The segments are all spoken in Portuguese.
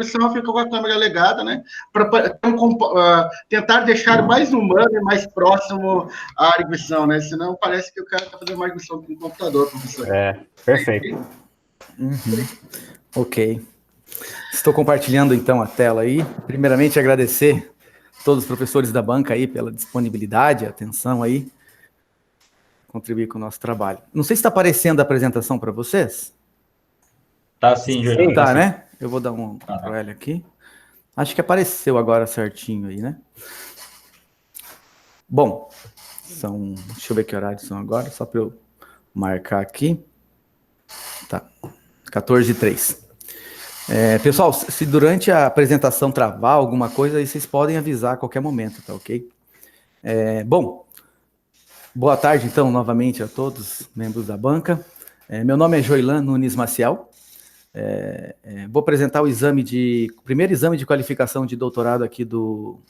pessoa fica com a câmera ligada, né? Para tentar deixar mais humano e mais próximo à arguição, né? Senão parece que o cara está fazendo uma arguição com o computador, professor. Perfeito. Ok. Estou compartilhando então a tela aí. Primeiramente, agradecer a todos os professores da banca aí pela disponibilidade, atenção aí, contribuir com o nosso trabalho. Não sei se está aparecendo a apresentação para vocês. Tá sim, Juliano. Tá, né? Eu vou dar um Ctrl aqui. Acho que apareceu agora certinho aí, né? Bom, deixa eu ver que horário são agora, só para eu marcar aqui. Tá, 14h03. Pessoal, se durante a apresentação travar alguma coisa, aí vocês podem avisar a qualquer momento, tá ok? Bom, boa tarde então novamente a todos, membros da banca. Meu nome é Joilan Nunes Maciel. Vou apresentar o primeiro exame de qualificação de doutorado aqui do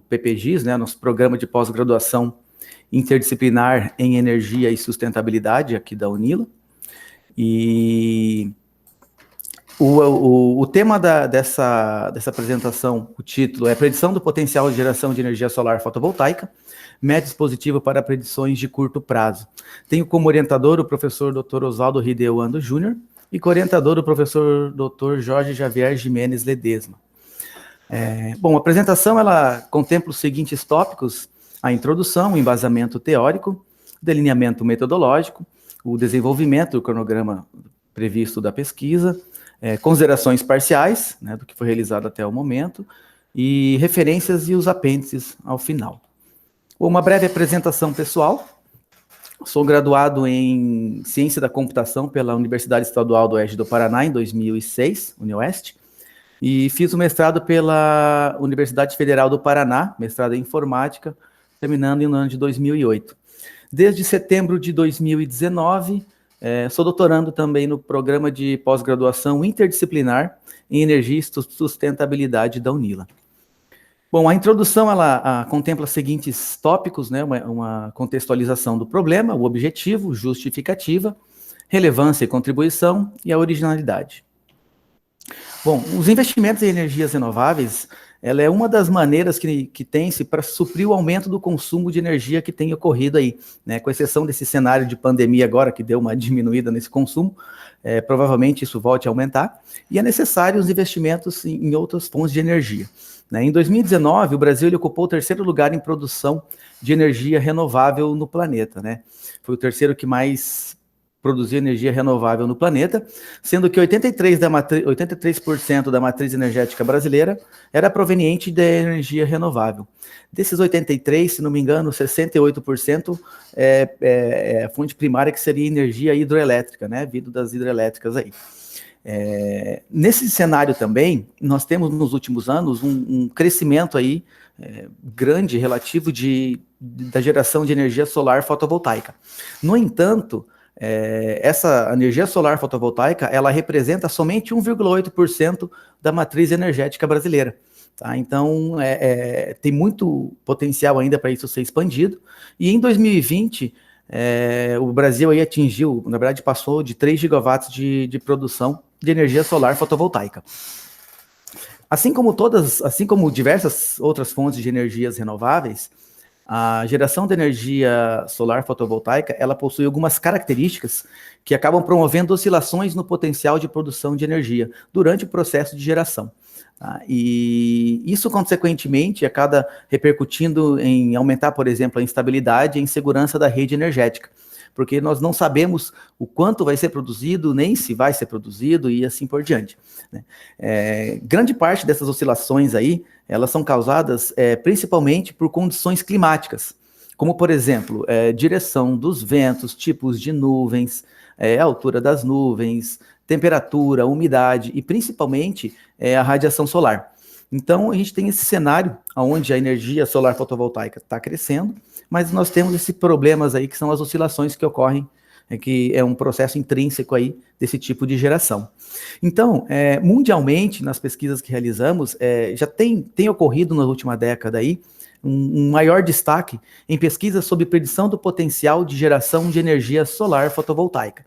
PPGIS, né, nosso programa de pós-graduação interdisciplinar em energia e sustentabilidade aqui da UNILA. E o tema dessa apresentação, o título é Predição do Potencial de Geração de Energia Solar Fotovoltaica, método dispositivo para predições de curto prazo. Tenho como orientador o professor Dr. Oswaldo Rideu Ando Júnior e co-orientador o professor Dr. Jorge Javier Jimenez Ledesma. Bom, a apresentação ela contempla os seguintes tópicos: a introdução, o embasamento teórico, delineamento metodológico, o desenvolvimento do cronograma previsto da pesquisa, considerações parciais, né, do que foi realizado até o momento, e referências e os apêndices ao final. Uma breve apresentação pessoal. Sou graduado em Ciência da Computação pela Universidade Estadual do Oeste do Paraná, em 2006, UniOeste, e fiz o mestrado pela Universidade Federal do Paraná, mestrado em Informática, terminando no ano de 2008. Desde setembro de 2019, sou doutorando também no programa de pós-graduação interdisciplinar em Energia e Sustentabilidade da UNILA. Bom, a introdução ela contempla os seguintes tópicos, né? Uma contextualização do problema, o objetivo, justificativa, relevância e contribuição e a originalidade. Bom, os investimentos em energias renováveis, ela é uma das maneiras que tem-se para suprir o aumento do consumo de energia que tem ocorrido aí, né? Com exceção desse cenário de pandemia agora, que deu uma diminuída nesse consumo, provavelmente isso volte a aumentar, e é necessário os investimentos em outras fontes de energia. Em 2019, o Brasil ele ocupou o terceiro lugar em produção de energia renovável no planeta, né? Foi o terceiro que mais produziu energia renovável no planeta, sendo que 83% da matriz energética brasileira era proveniente da energia renovável. Desses 83, se não me engano, 68% é a fonte primária, que seria energia hidroelétrica, né? Vindo das hidrelétricas aí. Nesse cenário também, nós temos nos últimos anos um crescimento aí grande relativo da geração de energia solar fotovoltaica. No entanto, essa energia solar fotovoltaica, ela representa somente 1,8% da matriz energética brasileira. Tá? Então, tem muito potencial ainda para isso ser expandido. E em 2020, o Brasil aí atingiu, na verdade, passou de 3 gigawatts de produção de energia solar fotovoltaica. Assim como diversas outras fontes de energias renováveis, a geração de energia solar fotovoltaica, ela possui algumas características que acabam promovendo oscilações no potencial de produção de energia durante o processo de geração. Tá? E isso, consequentemente, acaba repercutindo em aumentar, por exemplo, a instabilidade e a insegurança da rede energética, porque nós não sabemos o quanto vai ser produzido, nem se vai ser produzido e assim por diante, né? Grande parte dessas oscilações aí, elas são causadas principalmente por condições climáticas, como, por exemplo, direção dos ventos, tipos de nuvens, altura das nuvens, temperatura, umidade e principalmente a radiação solar. Então, a gente tem esse cenário onde a energia solar fotovoltaica está crescendo, mas nós temos esses problemas aí que são as oscilações que ocorrem, que é um processo intrínseco aí desse tipo de geração. Então, mundialmente, nas pesquisas que realizamos, já tem ocorrido na última década aí um maior destaque em pesquisas sobre predição do potencial de geração de energia solar fotovoltaica.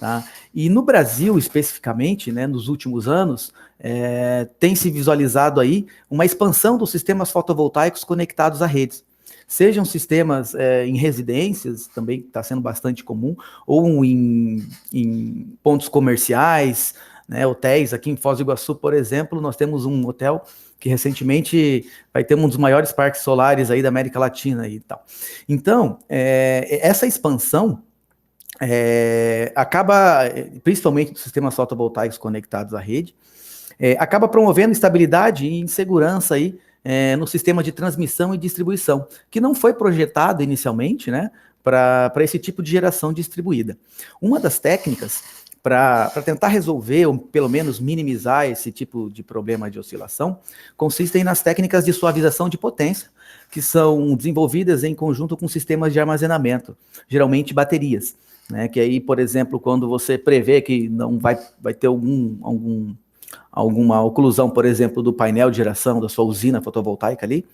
Tá? E no Brasil, especificamente, né, nos últimos anos, tem se visualizado aí uma expansão dos sistemas fotovoltaicos conectados a redes. Sejam sistemas em residências, também está sendo bastante comum, ou em pontos comerciais, né, hotéis. Aqui em Foz do Iguaçu, por exemplo, nós temos um hotel que recentemente vai ter um dos maiores parques solares aí da América Latina e tal. Então, essa expansão acaba, principalmente dos sistemas fotovoltaicos conectados à rede, acaba promovendo estabilidade e segurança aí no sistema de transmissão e distribuição, que não foi projetado inicialmente, né, para esse tipo de geração distribuída. Uma das técnicas para tentar resolver, ou pelo menos minimizar esse tipo de problema de oscilação, consistem nas técnicas de suavização de potência, que são desenvolvidas em conjunto com sistemas de armazenamento, geralmente baterias, né, que aí, por exemplo, quando você prevê que não vai ter alguma oclusão, por exemplo, do painel de geração da sua usina fotovoltaica ali,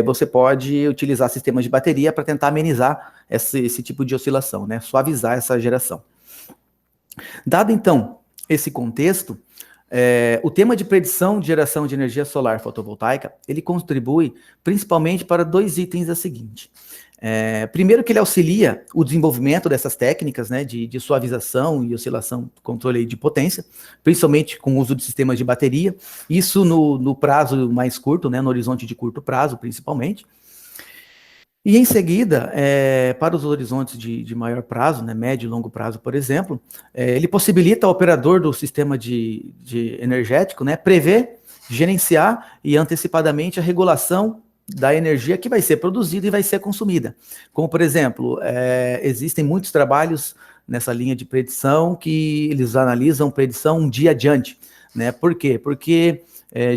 você pode utilizar sistemas de bateria para tentar amenizar esse tipo de oscilação, né, suavizar essa geração. Dado, então, esse contexto, o tema de predição de geração de energia solar fotovoltaica, ele contribui principalmente para dois itens a seguinte. Primeiro que ele auxilia o desenvolvimento dessas técnicas, né, de suavização e oscilação, controle de potência, principalmente com o uso de sistemas de bateria, isso no prazo mais curto, né, no horizonte de curto prazo, principalmente. E em seguida, para os horizontes de maior prazo, né, médio e longo prazo, por exemplo, ele possibilita ao operador do sistema de energético, né, prever, gerenciar e antecipadamente a regulação da energia que vai ser produzida e vai ser consumida. Como, por exemplo, existem muitos trabalhos nessa linha de predição que eles analisam predição um dia adiante, né? Por quê? Porque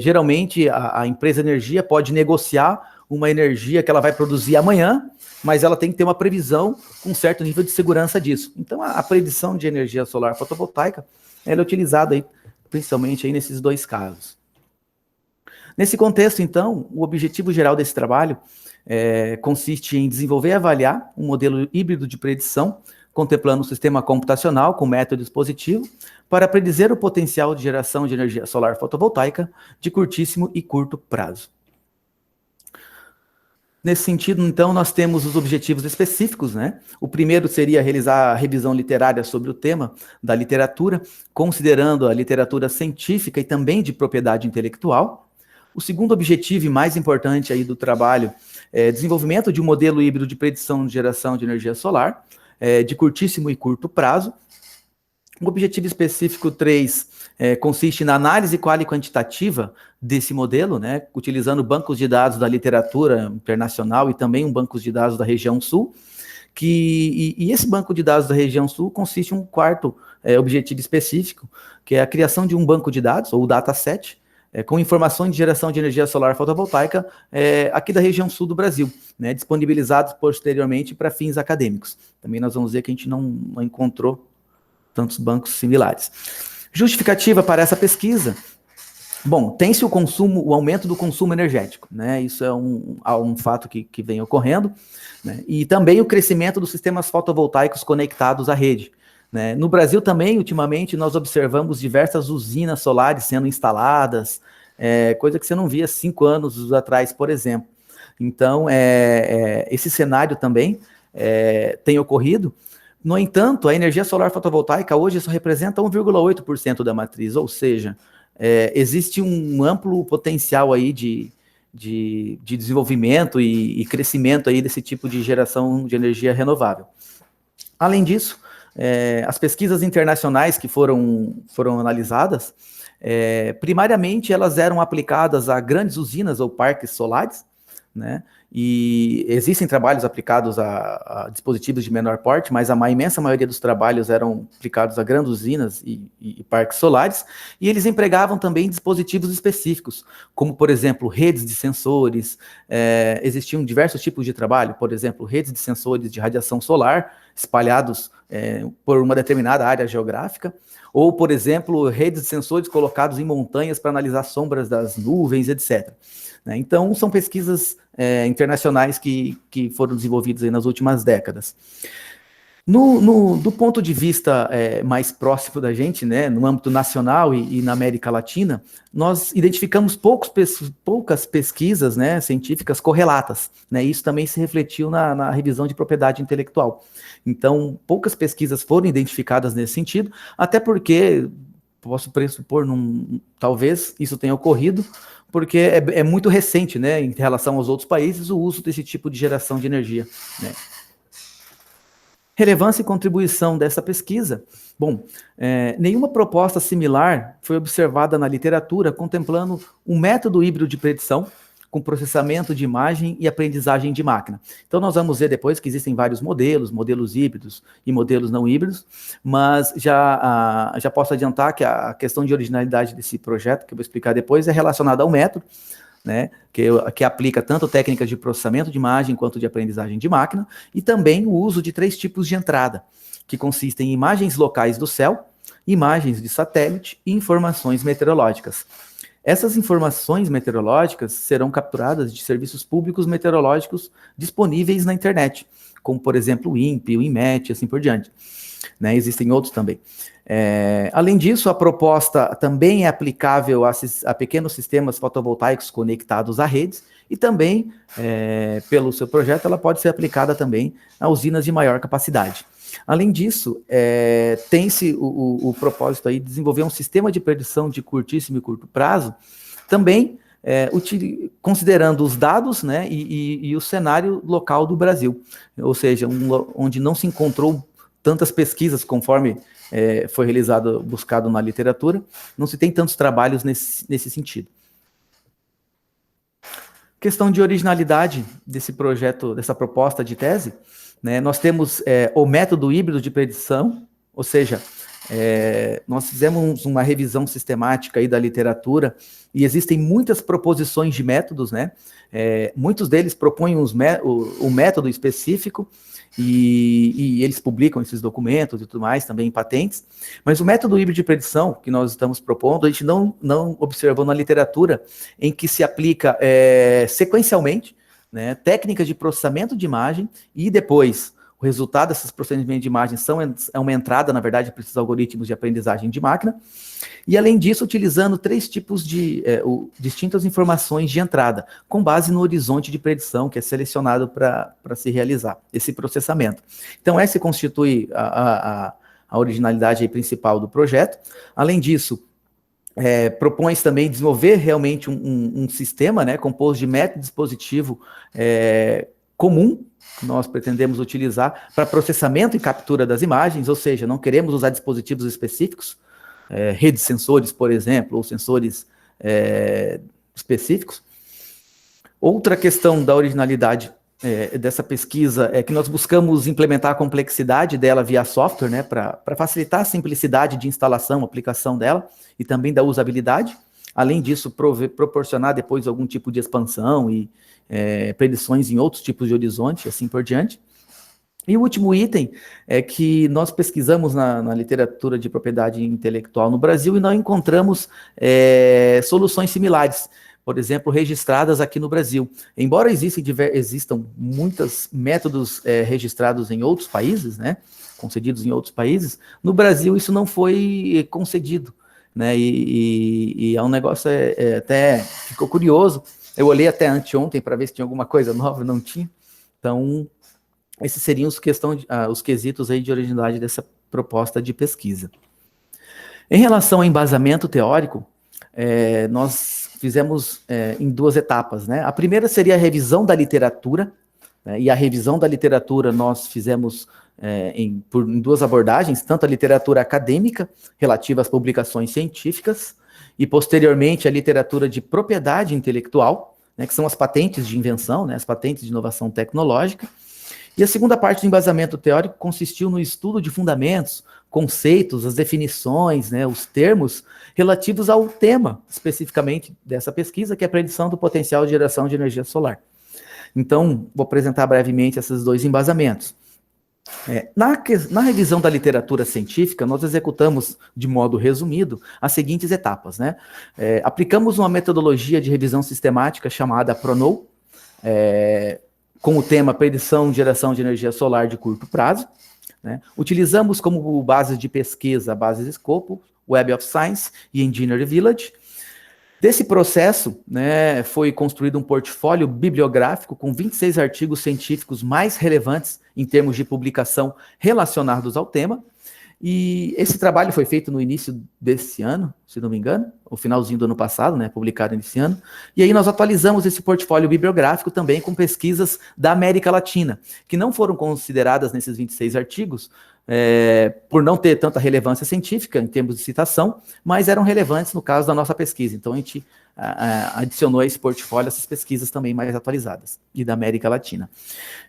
geralmente a empresa de energia pode negociar uma energia que ela vai produzir amanhã, mas ela tem que ter uma previsão com um certo nível de segurança disso. Então, a predição de energia solar fotovoltaica ela é utilizada aí, principalmente aí nesses dois casos. Nesse contexto, então, o objetivo geral desse trabalho consiste em desenvolver e avaliar um modelo híbrido de predição, contemplando um sistema computacional com método dispositivo, para predizer o potencial de geração de energia solar fotovoltaica de curtíssimo e curto prazo. Nesse sentido, então, nós temos os objetivos específicos, né? O primeiro seria realizar a revisão literária sobre o tema da literatura, considerando a literatura científica e também de propriedade intelectual. O segundo objetivo e mais importante aí do trabalho é desenvolvimento de um modelo híbrido de predição de geração de energia solar, de curtíssimo e curto prazo. O objetivo específico 3 consiste na análise qual e quantitativa desse modelo, né, utilizando bancos de dados da literatura internacional e também um banco de dados da região sul, e esse banco de dados da região sul consiste em um quarto objetivo específico, que é a criação de um banco de dados, ou dataset, com informações de geração de energia solar fotovoltaica aqui da região sul do Brasil, né, disponibilizados posteriormente para fins acadêmicos. Também nós vamos ver que a gente não encontrou tantos bancos similares. Justificativa para essa pesquisa. Bom, tem-se o aumento do consumo energético, né? Isso é um fato que vem ocorrendo, né? E também o crescimento dos sistemas fotovoltaicos conectados à rede, né? No Brasil também, ultimamente, nós observamos diversas usinas solares sendo instaladas, coisa que você não via 5 anos atrás, por exemplo. Então, esse cenário também tem ocorrido. No entanto, a energia solar fotovoltaica hoje só representa 1,8% da matriz, ou seja, existe um amplo potencial aí de desenvolvimento e crescimento aí desse tipo de geração de energia renovável. Além disso, as pesquisas internacionais que foram analisadas, primariamente elas eram aplicadas a grandes usinas ou parques solares, né? E existem trabalhos aplicados a dispositivos de menor porte, mas a imensa maioria dos trabalhos eram aplicados a grandes usinas e parques solares, e eles empregavam também dispositivos específicos, como, por exemplo, redes de sensores. Existiam diversos tipos de trabalho, por exemplo, redes de sensores de radiação solar espalhados por uma determinada área geográfica, ou, por exemplo, redes de sensores colocados em montanhas para analisar sombras das nuvens, etc. Então, são pesquisas internacionais que foram desenvolvidas aí nas últimas décadas. Do ponto de vista mais próximo da gente, né, no âmbito nacional e na América Latina, nós identificamos poucas pesquisas, né, científicas correlatas, né, isso também se refletiu na revisão de propriedade intelectual. Então, poucas pesquisas foram identificadas nesse sentido, até porque, posso pressupor, talvez isso tenha ocorrido, porque é muito recente, né, em relação aos outros países, o uso desse tipo de geração de energia, né. Relevância e contribuição dessa pesquisa. Bom, nenhuma proposta similar foi observada na literatura contemplando um método híbrido de predição com processamento de imagem e aprendizagem de máquina. Então, nós vamos ver depois que existem vários modelos híbridos e modelos não híbridos, mas já posso adiantar que a questão de originalidade desse projeto, que eu vou explicar depois, é relacionada ao método, né, que aplica tanto técnicas de processamento de imagem quanto de aprendizagem de máquina, e também o uso de 3 tipos de entrada, que consistem em imagens locais do céu, imagens de satélite e informações meteorológicas. Essas informações meteorológicas serão capturadas de serviços públicos meteorológicos disponíveis na internet, como, por exemplo, o INPE, o INMET, assim por diante. Né, existem outros também. Além disso, a proposta também é aplicável a pequenos sistemas fotovoltaicos conectados a redes e também, pelo seu projeto, ela pode ser aplicada também a usinas de maior capacidade. Além disso, tem-se o propósito aí de desenvolver um sistema de predição de curtíssimo e curto prazo, também considerando os dados, né, e o cenário local do Brasil, ou seja, onde não se encontrou tantas pesquisas conforme foi buscado na literatura, não se tem tantos trabalhos nesse sentido. Questão de originalidade desse projeto, dessa proposta de tese, né, nós temos o método híbrido de predição, ou seja, nós fizemos uma revisão sistemática aí da literatura e existem muitas proposições de métodos, né? Muitos deles propõem o método específico e eles publicam esses documentos e tudo mais, também em patentes, mas o método híbrido de predição que nós estamos propondo, a gente não observou na literatura em que se aplica sequencialmente, né, técnicas de processamento de imagem e depois o resultado desses procedimentos de imagem é uma entrada, na verdade, para esses algoritmos de aprendizagem de máquina, e além disso, utilizando 3 tipos de distintas informações de entrada, com base no horizonte de predição que é selecionado para se realizar esse processamento. Então, essa constitui a originalidade aí principal do projeto. Além disso, propõe-se também desenvolver realmente um sistema, né, composto de método e dispositivo comum, que nós pretendemos utilizar para processamento e captura das imagens, ou seja, não queremos usar dispositivos específicos, redes de sensores, por exemplo, ou sensores específicos. Outra questão da originalidade dessa pesquisa é que nós buscamos implementar a complexidade dela via software, né, para facilitar a simplicidade de instalação, aplicação dela e também da usabilidade. Além disso, proporcionar depois algum tipo de expansão e predições em outros tipos de horizonte, assim por diante. E o último item é que nós pesquisamos na literatura de propriedade intelectual no Brasil e não encontramos soluções similares, por exemplo, registradas aqui no Brasil. Embora existam muitos métodos registrados em outros países, né, concedidos em outros países, no Brasil isso não foi concedido, né, e é um negócio até ficou curioso. Eu olhei até anteontem para ver se tinha alguma coisa nova, não tinha. Então, esses seriam os quesitos aí de originalidade dessa proposta de pesquisa. Em relação ao embasamento teórico, nós fizemos em 2 etapas, né? A primeira seria a revisão da literatura, né? E a revisão da literatura nós fizemos em 2 abordagens, tanto a literatura acadêmica, relativa às publicações científicas, e posteriormente a literatura de propriedade intelectual, né, que são as patentes de invenção, né, as patentes de inovação tecnológica. E a segunda parte do embasamento teórico consistiu no estudo de fundamentos, conceitos, as definições, né, os termos relativos ao tema, especificamente dessa pesquisa, que é a predição do potencial de geração de energia solar. Então, vou apresentar brevemente esses 2 embasamentos. Na revisão da literatura científica, nós executamos, de modo resumido, as seguintes etapas, né? Aplicamos uma metodologia de revisão sistemática chamada PRONOW, com o tema predição de geração de energia solar de curto prazo. né? Utilizamos como base de pesquisa a base de Scopus, Web of Science e Engineering Village. Desse processo, né, foi construído um portfólio bibliográfico com 26 artigos científicos mais relevantes em termos de publicação relacionados ao tema. E esse trabalho foi feito no início desse ano, se não me engano, o finalzinho do ano passado, né, publicado nesse ano. E aí nós atualizamos esse portfólio bibliográfico também com pesquisas da América Latina, que não foram consideradas nesses 26 artigos, por não ter tanta relevância científica em termos de citação, mas eram relevantes no caso da nossa pesquisa. Então a gente adicionou a esse portfólio essas pesquisas também mais atualizadas, e da América Latina.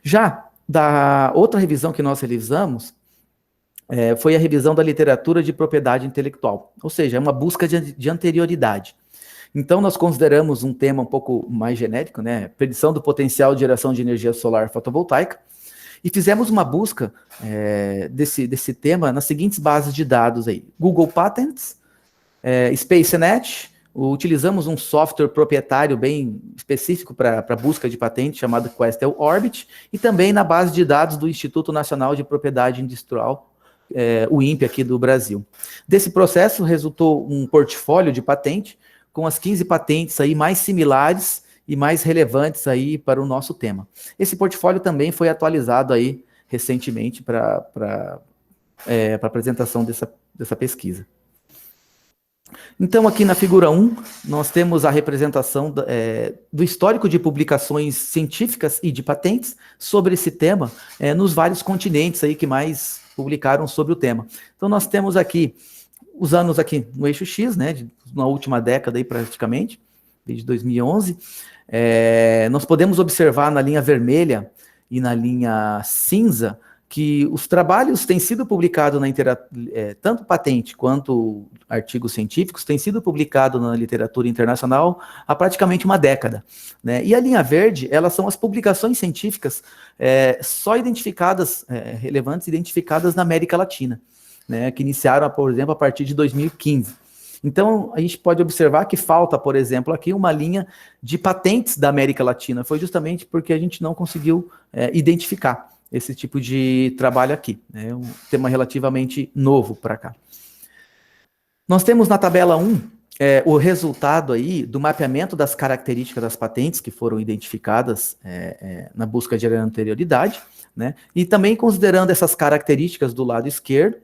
Já da outra revisão que nós realizamos, foi a revisão da literatura de propriedade intelectual, ou seja, é uma busca de anterioridade. Então, nós consideramos um tema um pouco mais genérico, né? Predição do potencial de geração de energia solar fotovoltaica, e fizemos uma busca desse tema nas seguintes bases de dados aí: Google Patents, SpaceNet, utilizamos um software proprietário bem específico para busca de patente chamado Questel Orbit, e também na base de dados do Instituto Nacional de Propriedade Industrial, o INPE aqui do Brasil. Desse processo resultou um portfólio de patente com as 15 patentes aí mais similares e mais relevantes aí para o nosso tema. Esse portfólio também foi atualizado aí recentemente para apresentação dessa pesquisa. Então, aqui na figura 1, nós temos a representação do histórico de publicações científicas e de patentes sobre esse tema nos vários continentes aí que mais publicaram sobre o tema. Então, nós temos aqui os anos aqui no eixo X, né, na última década aí praticamente, desde 2011. Nós podemos observar na linha vermelha e na linha cinza que os trabalhos têm sido publicados tanto patente quanto artigos científicos têm sido publicados na literatura internacional há praticamente uma década, né? E a linha verde, elas são as publicações científicas só identificadas, relevantes, identificadas na América Latina, né? Que iniciaram, por exemplo, a partir de 2015. Então, a gente pode observar que falta, por exemplo, aqui uma linha de patentes da América Latina. Foi justamente porque a gente não conseguiu identificar esse tipo de trabalho aqui. É um tema relativamente novo para cá. Nós temos na tabela 1 o resultado aí do mapeamento das características das patentes que foram identificadas na busca de anterioridade, né? E também considerando essas características do lado esquerdo,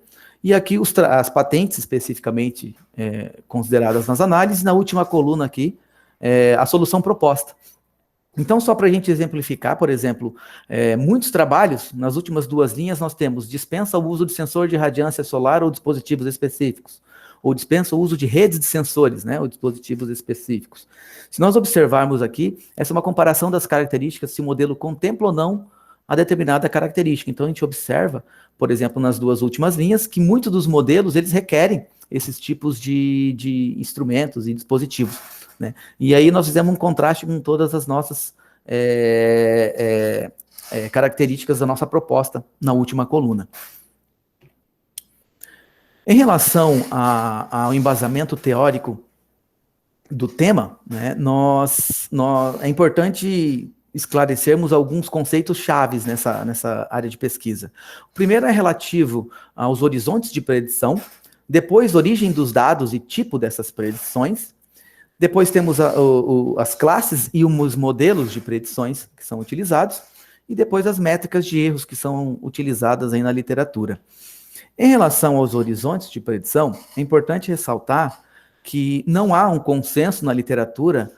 e aqui as patentes especificamente consideradas nas análises, na última coluna aqui, a solução proposta. Então, só para a gente exemplificar, por exemplo, muitos trabalhos, nas últimas duas linhas, nós temos dispensa o uso de sensor de radiância solar ou dispositivos específicos, ou dispensa o uso de redes de sensores, né, ou dispositivos específicos. Se nós observarmos aqui, essa é uma comparação das características, se o modelo contempla ou não a determinada característica. Então, a gente observa, por exemplo, nas duas últimas linhas, que muitos dos modelos, eles requerem esses tipos de instrumentos e dispositivos, né? E aí nós fizemos um contraste com todas as nossas características da nossa proposta na última coluna. Em relação ao embasamento teórico do tema, né, é importante esclarecermos alguns conceitos chaves nessa área de pesquisa. O primeiro é relativo aos horizontes de predição, depois origem dos dados e tipo dessas predições, depois temos as classes e os modelos de predições que são utilizados, e depois as métricas de erros que são utilizadas aí na literatura. Em relação aos horizontes de predição, é importante ressaltar que não há um consenso na literatura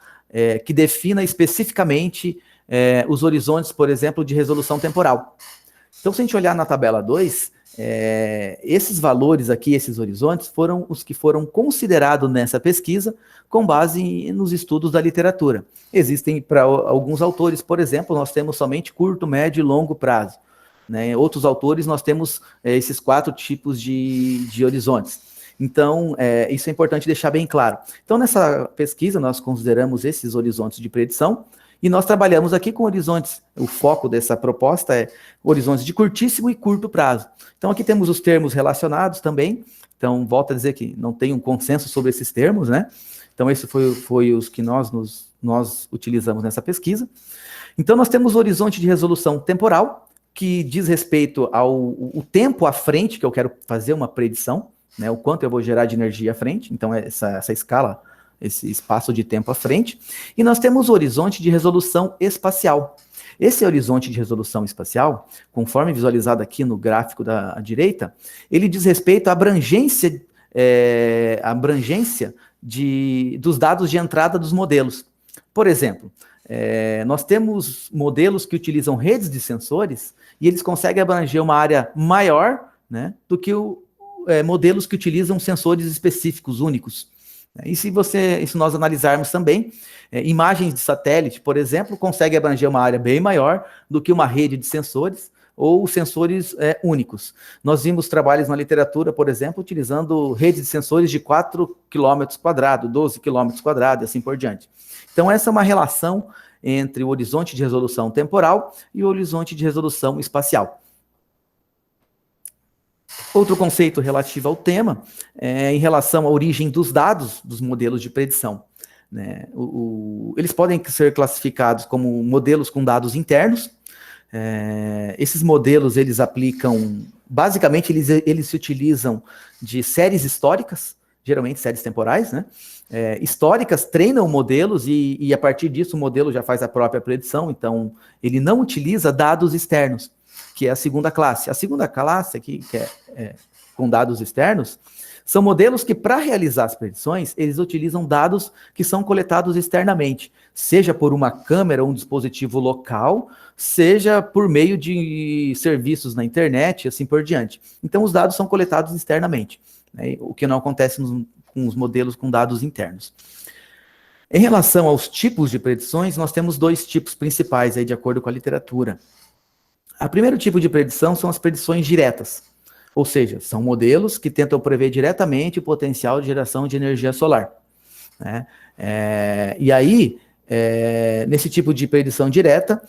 que defina especificamente os horizontes, por exemplo, de resolução temporal. Então, se a gente olhar na tabela 2, esses valores aqui, esses horizontes, foram os que foram considerados nessa pesquisa com base nos estudos da literatura. Existem para alguns autores, por exemplo, nós temos somente curto, médio e longo prazo, né? Outros autores nós temos esses 4 tipos de horizontes. Então, isso é importante deixar bem claro. Então, nessa pesquisa, nós consideramos esses horizontes de predição, e nós trabalhamos aqui com horizontes, o foco dessa proposta é horizontes de curtíssimo e curto prazo. Então, aqui temos os termos relacionados também. Então, volto a dizer que não tem um consenso sobre esses termos, né? Então, esse foi os que nós utilizamos nessa pesquisa. Então, nós temos o horizonte de resolução temporal, que diz respeito ao o tempo à frente que eu quero fazer uma predição, né, o quanto eu vou gerar de energia à frente, então essa escala, esse espaço de tempo à frente, e nós temos o horizonte de resolução espacial. Esse horizonte de resolução espacial, conforme visualizado aqui no gráfico da direita, ele diz respeito à abrangência, dos dados de entrada dos modelos. Por exemplo, nós temos modelos que utilizam redes de sensores e eles conseguem abranger uma área maior, né, do que modelos que utilizam sensores específicos, únicos. E se nós analisarmos também, imagens de satélite, por exemplo, consegue abranger uma área bem maior do que uma rede de sensores ou sensores únicos. Nós vimos trabalhos na literatura, por exemplo, utilizando redes de sensores de 4 km², 12 km², e assim por diante. Então, essa é uma relação entre o horizonte de resolução temporal e o horizonte de resolução espacial. Outro conceito relativo ao tema é em relação à origem dos dados dos modelos de predição, né? Eles podem ser classificados como modelos com dados internos. Esses modelos, eles aplicam, basicamente, eles se utilizam de séries históricas, geralmente séries temporais, né? Históricas, treinam modelos e a partir disso o modelo já faz a própria predição, então ele não utiliza dados externos, que é a segunda classe. A segunda classe aqui, que com dados externos, são modelos que, para realizar as predições, eles utilizam dados que são coletados externamente, seja por uma câmera ou um dispositivo local, seja por meio de serviços na internet e assim por diante. Então, os dados são coletados externamente, né, o que não acontece com os modelos com dados internos. Em relação aos tipos de predições, nós temos dois tipos principais, aí, de acordo com a literatura. O primeiro tipo de predição são as predições diretas, ou seja, são modelos que tentam prever diretamente o potencial de geração de energia solar, né? E aí, nesse tipo de predição direta,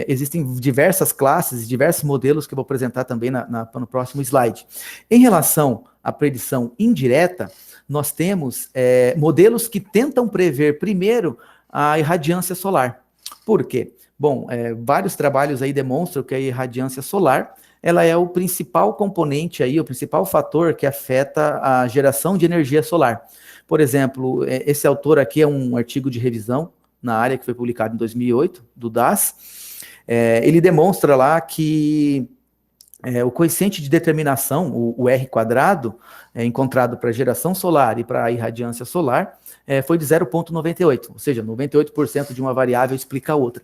existem diversas classes, diversos modelos que eu vou apresentar também no próximo slide. Em relação à predição indireta, nós temos modelos que tentam prever primeiro a irradiância solar. Por quê? Bom, vários trabalhos aí demonstram que a irradiância solar, ela é o principal componente aí, o principal fator que afeta a geração de energia solar. Por exemplo, esse autor aqui é um artigo de revisão na área que foi publicado em 2008, do DAS. Ele demonstra lá que o coeficiente de determinação, o R², encontrado para geração solar e para a irradiância solar, foi de 0,98, ou seja, 98% de uma variável explica a outra.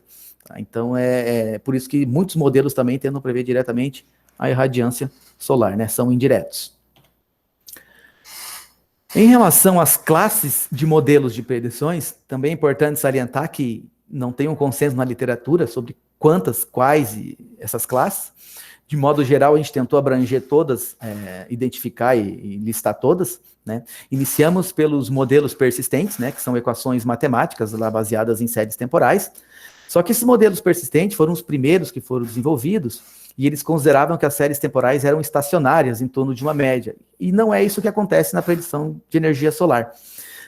Então, por isso que muitos modelos também tentam prever diretamente a irradiância solar, né? São indiretos. Em relação às classes de modelos de predições, também é importante salientar que não tem um consenso na literatura sobre quais essas classes. De modo geral, a gente tentou abranger todas, identificar e listar todas, né? Iniciamos pelos modelos persistentes, né? Que são equações matemáticas lá baseadas em séries temporais. Só que esses modelos persistentes foram os primeiros que foram desenvolvidos e eles consideravam que as séries temporais eram estacionárias em torno de uma média. E não é isso que acontece na predição de energia solar,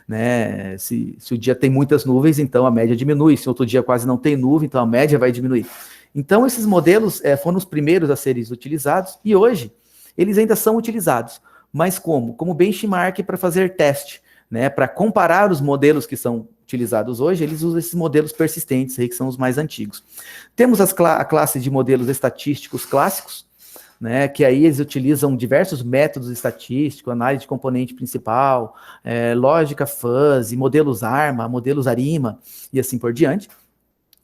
né? Se o dia tem muitas nuvens, então a média diminui. Se outro dia quase não tem nuvem, então a média vai diminuir. Então esses modelos foram os primeiros a serem utilizados e hoje eles ainda são utilizados. Mas como? Como benchmark para fazer teste, né? Para comparar os modelos que são utilizados hoje, eles usam esses modelos persistentes aí, que são os mais antigos. Temos a classe de modelos estatísticos clássicos, né, que aí eles utilizam diversos métodos estatísticos, análise de componente principal, lógica fuzzy, modelos ARMA, modelos ARIMA e assim por diante,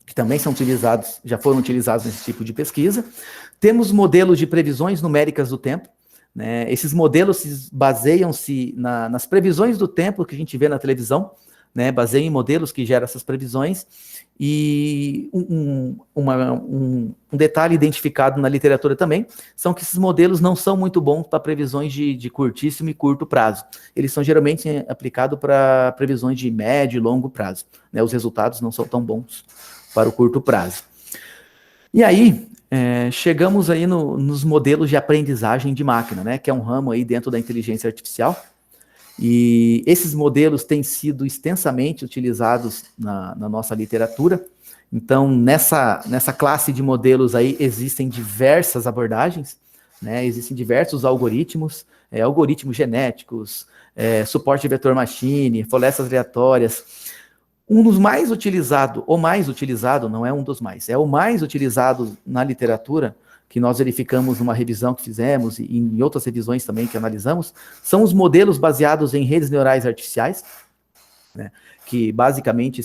que também são utilizados, já foram utilizados nesse tipo de pesquisa. Temos modelos de previsões numéricas do tempo, né, esses modelos baseiam-se nas previsões do tempo que a gente vê na televisão, né, baseia em modelos que geram essas previsões, e um detalhe identificado na literatura também, são que esses modelos não são muito bons para previsões de curtíssimo e curto prazo. Eles são geralmente aplicados para previsões de médio e longo prazo, né, os resultados não são tão bons para o curto prazo. E aí, chegamos aí nos modelos de aprendizagem de máquina, né, que é um ramo aí dentro da inteligência artificial, E esses modelos têm sido extensamente utilizados na nossa literatura. Então, nessa classe de modelos aí, existem diversas abordagens, né? Existem diversos algoritmos, algoritmos genéticos, suporte de vetor machine, florestas aleatórias. Um dos mais utilizados, o mais utilizado, não é um dos mais, é o mais utilizado na literatura, que nós verificamos numa revisão que fizemos e em outras revisões também que analisamos, são os modelos baseados em redes neurais artificiais, né, que basicamente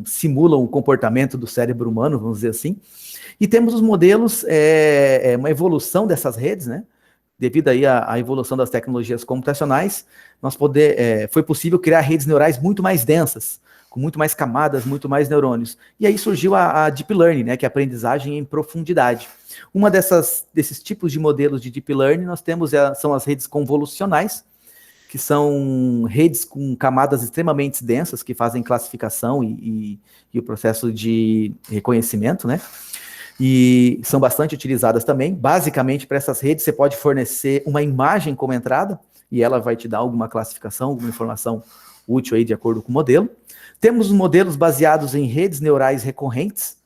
simulam o comportamento do cérebro humano, vamos dizer assim. E temos os modelos, uma evolução dessas redes, né, devido aí à evolução das tecnologias computacionais, foi possível criar redes neurais muito mais densas, com muito mais camadas, muito mais neurônios. E aí surgiu a Deep Learning, né, que é a aprendizagem em profundidade. Uma desses tipos de modelos de Deep Learning nós temos são as redes convolucionais, que são redes com camadas extremamente densas, que fazem classificação e o processo de reconhecimento, né? E são bastante utilizadas também. Basicamente, para essas redes, você pode fornecer uma imagem como entrada, e ela vai te dar alguma classificação, alguma informação útil aí de acordo com o modelo. Temos os modelos baseados em redes neurais recorrentes,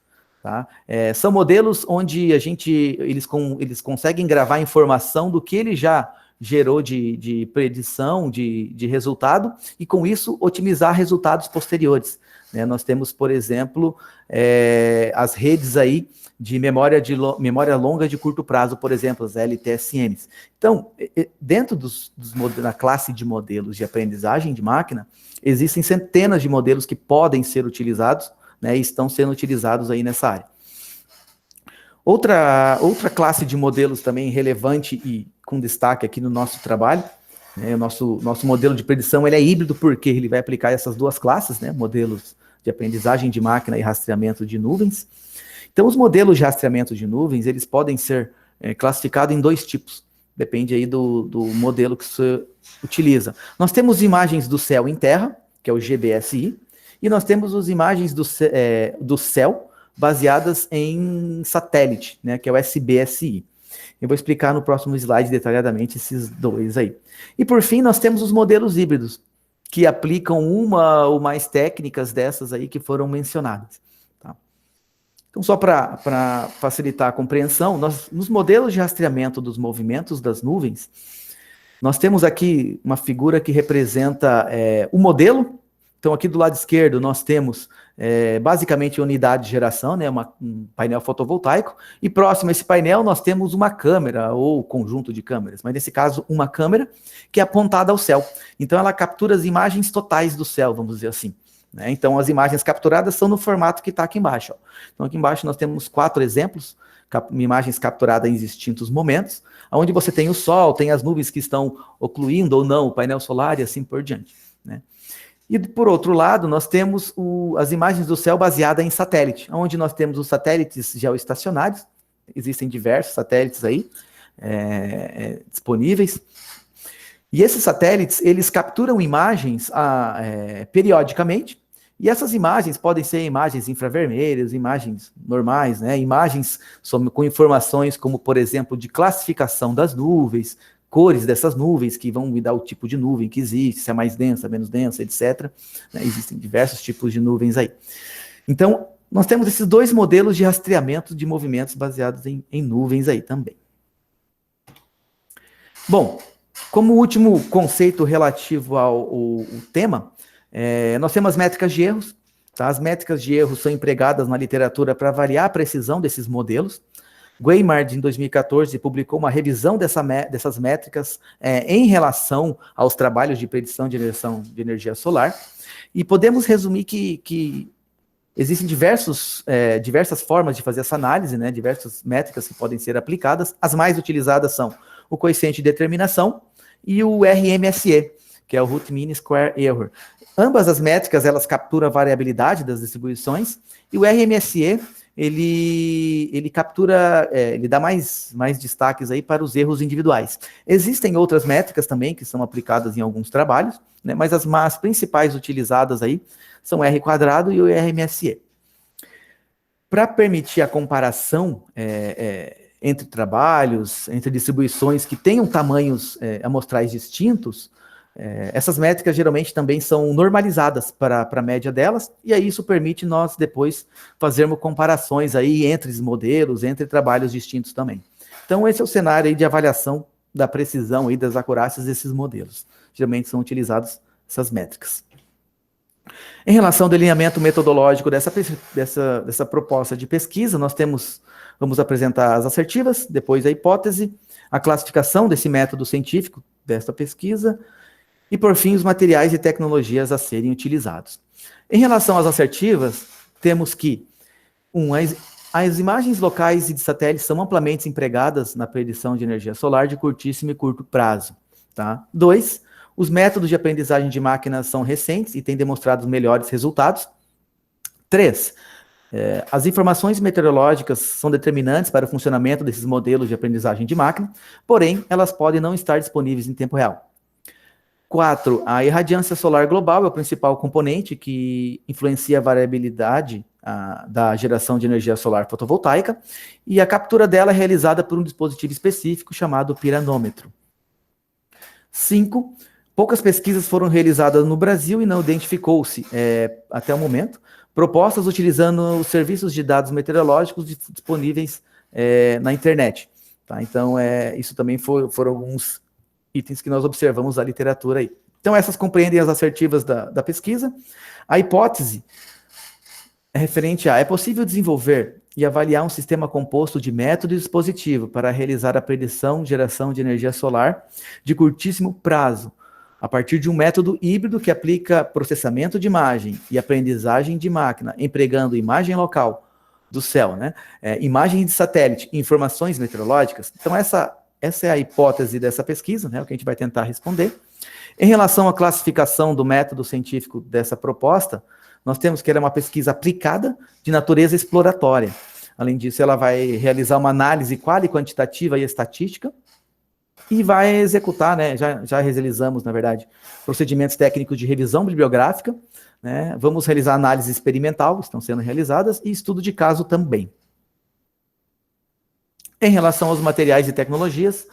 tá? São modelos onde eles conseguem gravar informação do que ele já gerou de predição, de resultado, e com isso otimizar resultados posteriores, né? Nós temos, por exemplo, as redes aí de memória longa de curto prazo, por exemplo, as LTSMs. Então, dentro da classe de modelos de aprendizagem de máquina, existem centenas de modelos que podem ser utilizados, né, e estão sendo utilizados aí nessa área. Outra classe de modelos também relevante e com destaque aqui no nosso trabalho, né, o nosso modelo de predição ele é híbrido porque ele vai aplicar essas duas classes, né, modelos de aprendizagem de máquina e rastreamento de nuvens. Então, os modelos de rastreamento de nuvens, eles podem ser classificados em dois tipos, depende aí do modelo que você utiliza. Nós temos imagens do céu em terra, que é o GBSI, e nós temos as imagens do céu baseadas em satélite, né, que é o SBSI. Eu vou explicar no próximo slide detalhadamente esses dois aí. E por fim, nós temos os modelos híbridos, que aplicam uma ou mais técnicas dessas aí que foram mencionadas. Tá? Então, só para facilitar a compreensão, nos modelos de rastreamento dos movimentos das nuvens, nós temos aqui uma figura que representa o modelo. Então, aqui do lado esquerdo, nós temos basicamente a unidade de geração, né, um painel fotovoltaico, e próximo a esse painel nós temos uma câmera, ou conjunto de câmeras, mas nesse caso uma câmera que é apontada ao céu. Então, ela captura as imagens totais do céu, vamos dizer assim. Né? Então, as imagens capturadas são no formato que está aqui embaixo. Ó. Então, aqui embaixo nós temos 4 exemplos, imagens capturadas em distintos momentos, onde você tem o Sol, tem as nuvens que estão ocluindo ou não o painel solar e assim por diante. Né? E, por outro lado, nós temos as imagens do céu baseadas em satélite, onde nós temos os satélites geoestacionários, existem diversos satélites aí disponíveis, e esses satélites, eles capturam imagens periodicamente, e essas imagens podem ser imagens infravermelhas, imagens normais, né? Imagens com informações como, por exemplo, de classificação das nuvens, cores dessas nuvens que vão me dar o tipo de nuvem que existe, se é mais densa, menos densa, etc. Né? Existem diversos tipos de nuvens aí. Então, nós temos esses dois modelos de rastreamento de movimentos baseados em nuvens aí também. Bom, como último conceito relativo ao tema, nós temos as métricas de erros. Tá? As métricas de erros são empregadas na literatura para avaliar a precisão desses modelos. Gueimard, em 2014, publicou uma revisão dessas métricas em relação aos trabalhos de predição de energia solar, e podemos resumir que existem diversas formas de fazer essa análise, né, diversas métricas que podem ser aplicadas. As mais utilizadas são o coeficiente de determinação e o RMSE, que é o Root Mean Square Error. Ambas as métricas, elas capturam a variabilidade das distribuições, e o RMSE, ele captura, ele dá mais destaques aí para os erros individuais. Existem outras métricas também que são aplicadas em alguns trabalhos, né, mas as principais utilizadas aí são o R² e o RMSE. Para permitir a comparação entre trabalhos, entre distribuições que tenham tamanhos amostrais distintos, Essas métricas geralmente também são normalizadas para a média delas, e aí isso permite nós depois fazermos comparações aí entre os modelos, entre trabalhos distintos também. Então esse é o cenário aí de avaliação da precisão e das acurácias desses modelos. Geralmente são utilizadas essas métricas. Em relação ao delineamento metodológico dessa proposta de pesquisa, vamos apresentar as assertivas, depois a hipótese, a classificação desse método científico desta pesquisa, e, por fim, os materiais e tecnologias a serem utilizados. Em relação às assertivas, temos que, as imagens locais e de satélite são amplamente empregadas na predição de energia solar de curtíssimo e curto prazo. Tá? 2, os métodos de aprendizagem de máquinas são recentes e têm demonstrado melhores resultados. 3, as informações meteorológicas são determinantes para o funcionamento desses modelos de aprendizagem de máquina, porém, elas podem não estar disponíveis em tempo real. 4, a irradiância solar global é o principal componente que influencia a variabilidade da geração de energia solar fotovoltaica, e a captura dela é realizada por um dispositivo específico chamado piranômetro. 5, poucas pesquisas foram realizadas no Brasil e não identificou-se, até o momento, propostas utilizando os serviços de dados meteorológicos disponíveis na internet. Tá? Então, isso também foram alguns itens que nós observamos na literatura aí. Então, essas compreendem as assertivas da pesquisa. A hipótese é referente a: é possível desenvolver e avaliar um sistema composto de método e dispositivo para realizar a predição e geração de energia solar de curtíssimo prazo, a partir de um método híbrido que aplica processamento de imagem e aprendizagem de máquina, empregando imagem local do céu, né? Imagem de satélite e informações meteorológicas. Então, essa é a hipótese dessa pesquisa, né, o que a gente vai tentar responder. Em relação à classificação do método científico dessa proposta, nós temos que ela é uma pesquisa aplicada de natureza exploratória. Além disso, ela vai realizar uma análise quantitativa e estatística e vai executar, né, já realizamos, na verdade, procedimentos técnicos de revisão bibliográfica, né, vamos realizar análise experimental, estão sendo realizadas, e estudo de caso também. Em relação aos materiais e tecnologias,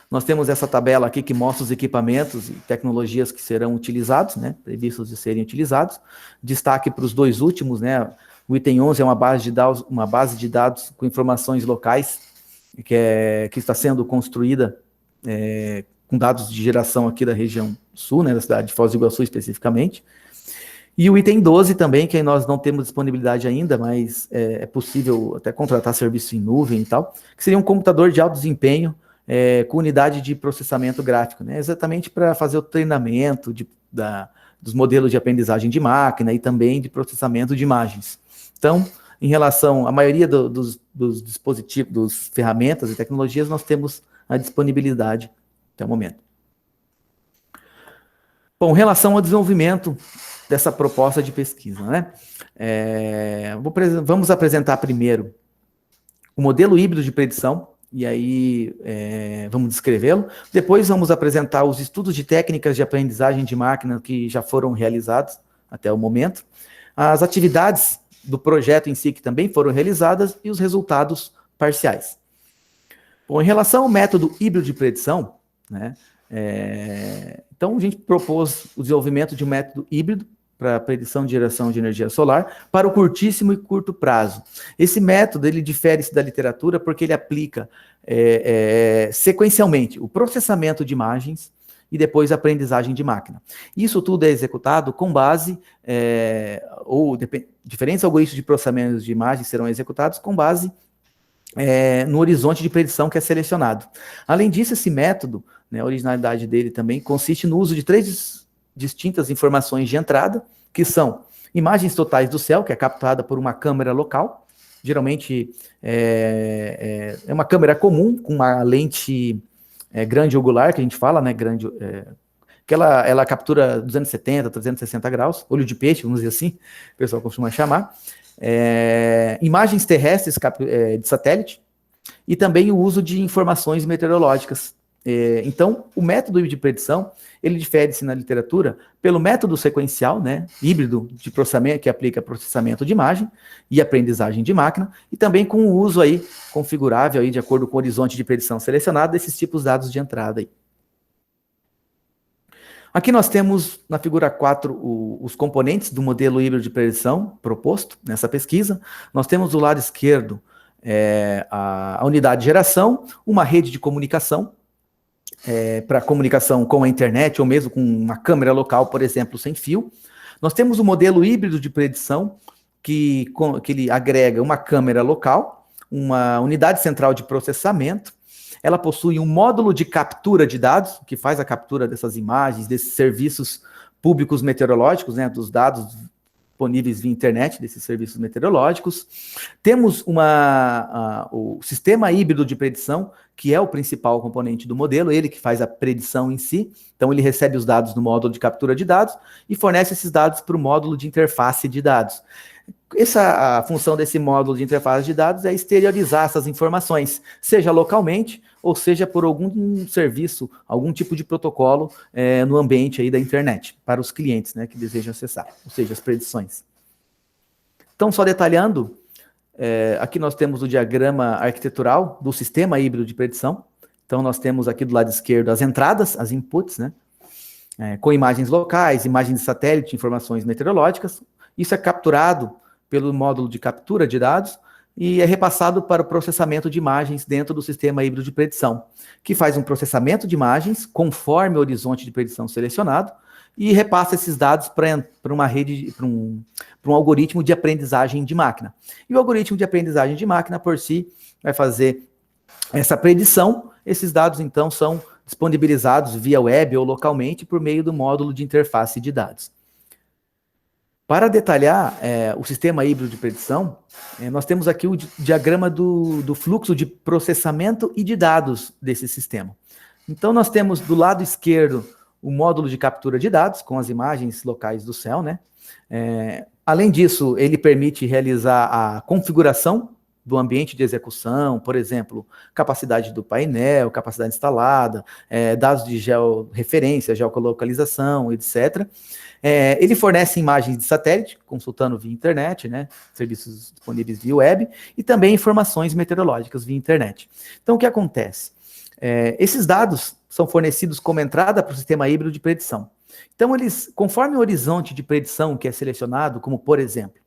nós temos essa tabela aqui que mostra os equipamentos e tecnologias que serão utilizados, né, previstos de serem utilizados. Destaque para os dois últimos, né, o item 11 é uma base de dados com informações locais, que está sendo construída com dados de geração aqui da região sul, né, da cidade de Foz do Iguaçu especificamente. E o item 12 também, que nós não temos disponibilidade ainda, mas é possível até contratar serviço em nuvem e tal, que seria um computador de alto desempenho com unidade de processamento gráfico, né? Exatamente para fazer o treinamento dos modelos de aprendizagem de máquina e também de processamento de imagens. Então, em relação à maioria dos dispositivos, das ferramentas e tecnologias, nós temos a disponibilidade até o momento. Bom, em relação ao desenvolvimento dessa proposta de pesquisa, né? Vamos apresentar primeiro o modelo híbrido de predição, e aí vamos descrevê-lo. Depois vamos apresentar os estudos de técnicas de aprendizagem de máquina que já foram realizados até o momento, as atividades do projeto em si que também foram realizadas e os resultados parciais. Bom, em relação ao método híbrido de predição, né? Então a gente propôs o desenvolvimento de um método híbrido para a predição de geração de energia solar para o curtíssimo e curto prazo. Esse método, ele difere-se da literatura porque ele aplica sequencialmente o processamento de imagens e depois a aprendizagem de máquina. Isso tudo é executado com base, diferentes algoritmos de processamento de imagens serão executados com base no horizonte de predição que é selecionado. Além disso, esse método, né, a originalidade dele também consiste no uso de 3 distintas informações de entrada, que são imagens totais do céu, que é captada por uma câmera local, geralmente é uma câmera comum, com uma lente grande angular, que a gente fala, né, que ela captura 270, 360 graus, olho de peixe, vamos dizer assim, o pessoal costuma chamar. Imagens terrestres de satélite e também o uso de informações meteorológicas. Então, o método de predição, ele difere-se na literatura pelo método sequencial, né, híbrido de processamento, que aplica processamento de imagem e aprendizagem de máquina, e também com o uso aí configurável aí, de acordo com o horizonte de predição selecionado desses tipos de dados de entrada aí. Aqui nós temos, na figura 4, os componentes do modelo híbrido de predição proposto nessa pesquisa. Nós temos do lado esquerdo a unidade de geração, uma rede de comunicação, para comunicação com a internet ou mesmo com uma câmera local, por exemplo, sem fio. Nós temos o modelo híbrido de predição, que ele agrega uma câmera local, uma unidade central de processamento. Ela possui um módulo de captura de dados, que faz a captura dessas imagens, desses serviços públicos meteorológicos, né, dos dados disponíveis via internet, desses serviços meteorológicos. Temos o sistema híbrido de predição, que é o principal componente do modelo, ele que faz a predição em si. Então, ele recebe os dados do módulo de captura de dados e fornece esses dados para o módulo de interface de dados. A função desse módulo de interface de dados é exteriorizar essas informações, seja localmente ou seja por algum serviço, algum tipo de protocolo no ambiente aí da internet, para os clientes, né, que desejam acessar, ou seja, as predições. Então, só detalhando, aqui nós temos o diagrama arquitetural do sistema híbrido de predição. Então, nós temos aqui do lado esquerdo as entradas, as inputs, né, com imagens locais, imagens de satélite, informações meteorológicas. Isso é capturado pelo módulo de captura de dados e é repassado para o processamento de imagens dentro do sistema híbrido de predição, que faz um processamento de imagens conforme o horizonte de predição selecionado e repassa esses dados para uma rede, para um algoritmo de aprendizagem de máquina. E o algoritmo de aprendizagem de máquina, por si, vai fazer essa predição. Esses dados, então, são disponibilizados via web ou localmente por meio do módulo de interface de dados. Para detalhar o sistema híbrido de predição, nós temos aqui o diagrama do fluxo de processamento e de dados desse sistema. Então, nós temos do lado esquerdo o módulo de captura de dados, com as imagens locais do céu, né? Além disso, ele permite realizar a configuração do ambiente de execução, por exemplo, capacidade do painel, capacidade instalada, dados de georreferência, geolocalização, etc. Ele fornece imagens de satélite, consultando via internet, né, serviços disponíveis via web, e também informações meteorológicas via internet. Então, o que acontece? Esses dados são fornecidos como entrada para o sistema híbrido de predição. Então, eles, conforme o horizonte de predição que é selecionado, como por exemplo,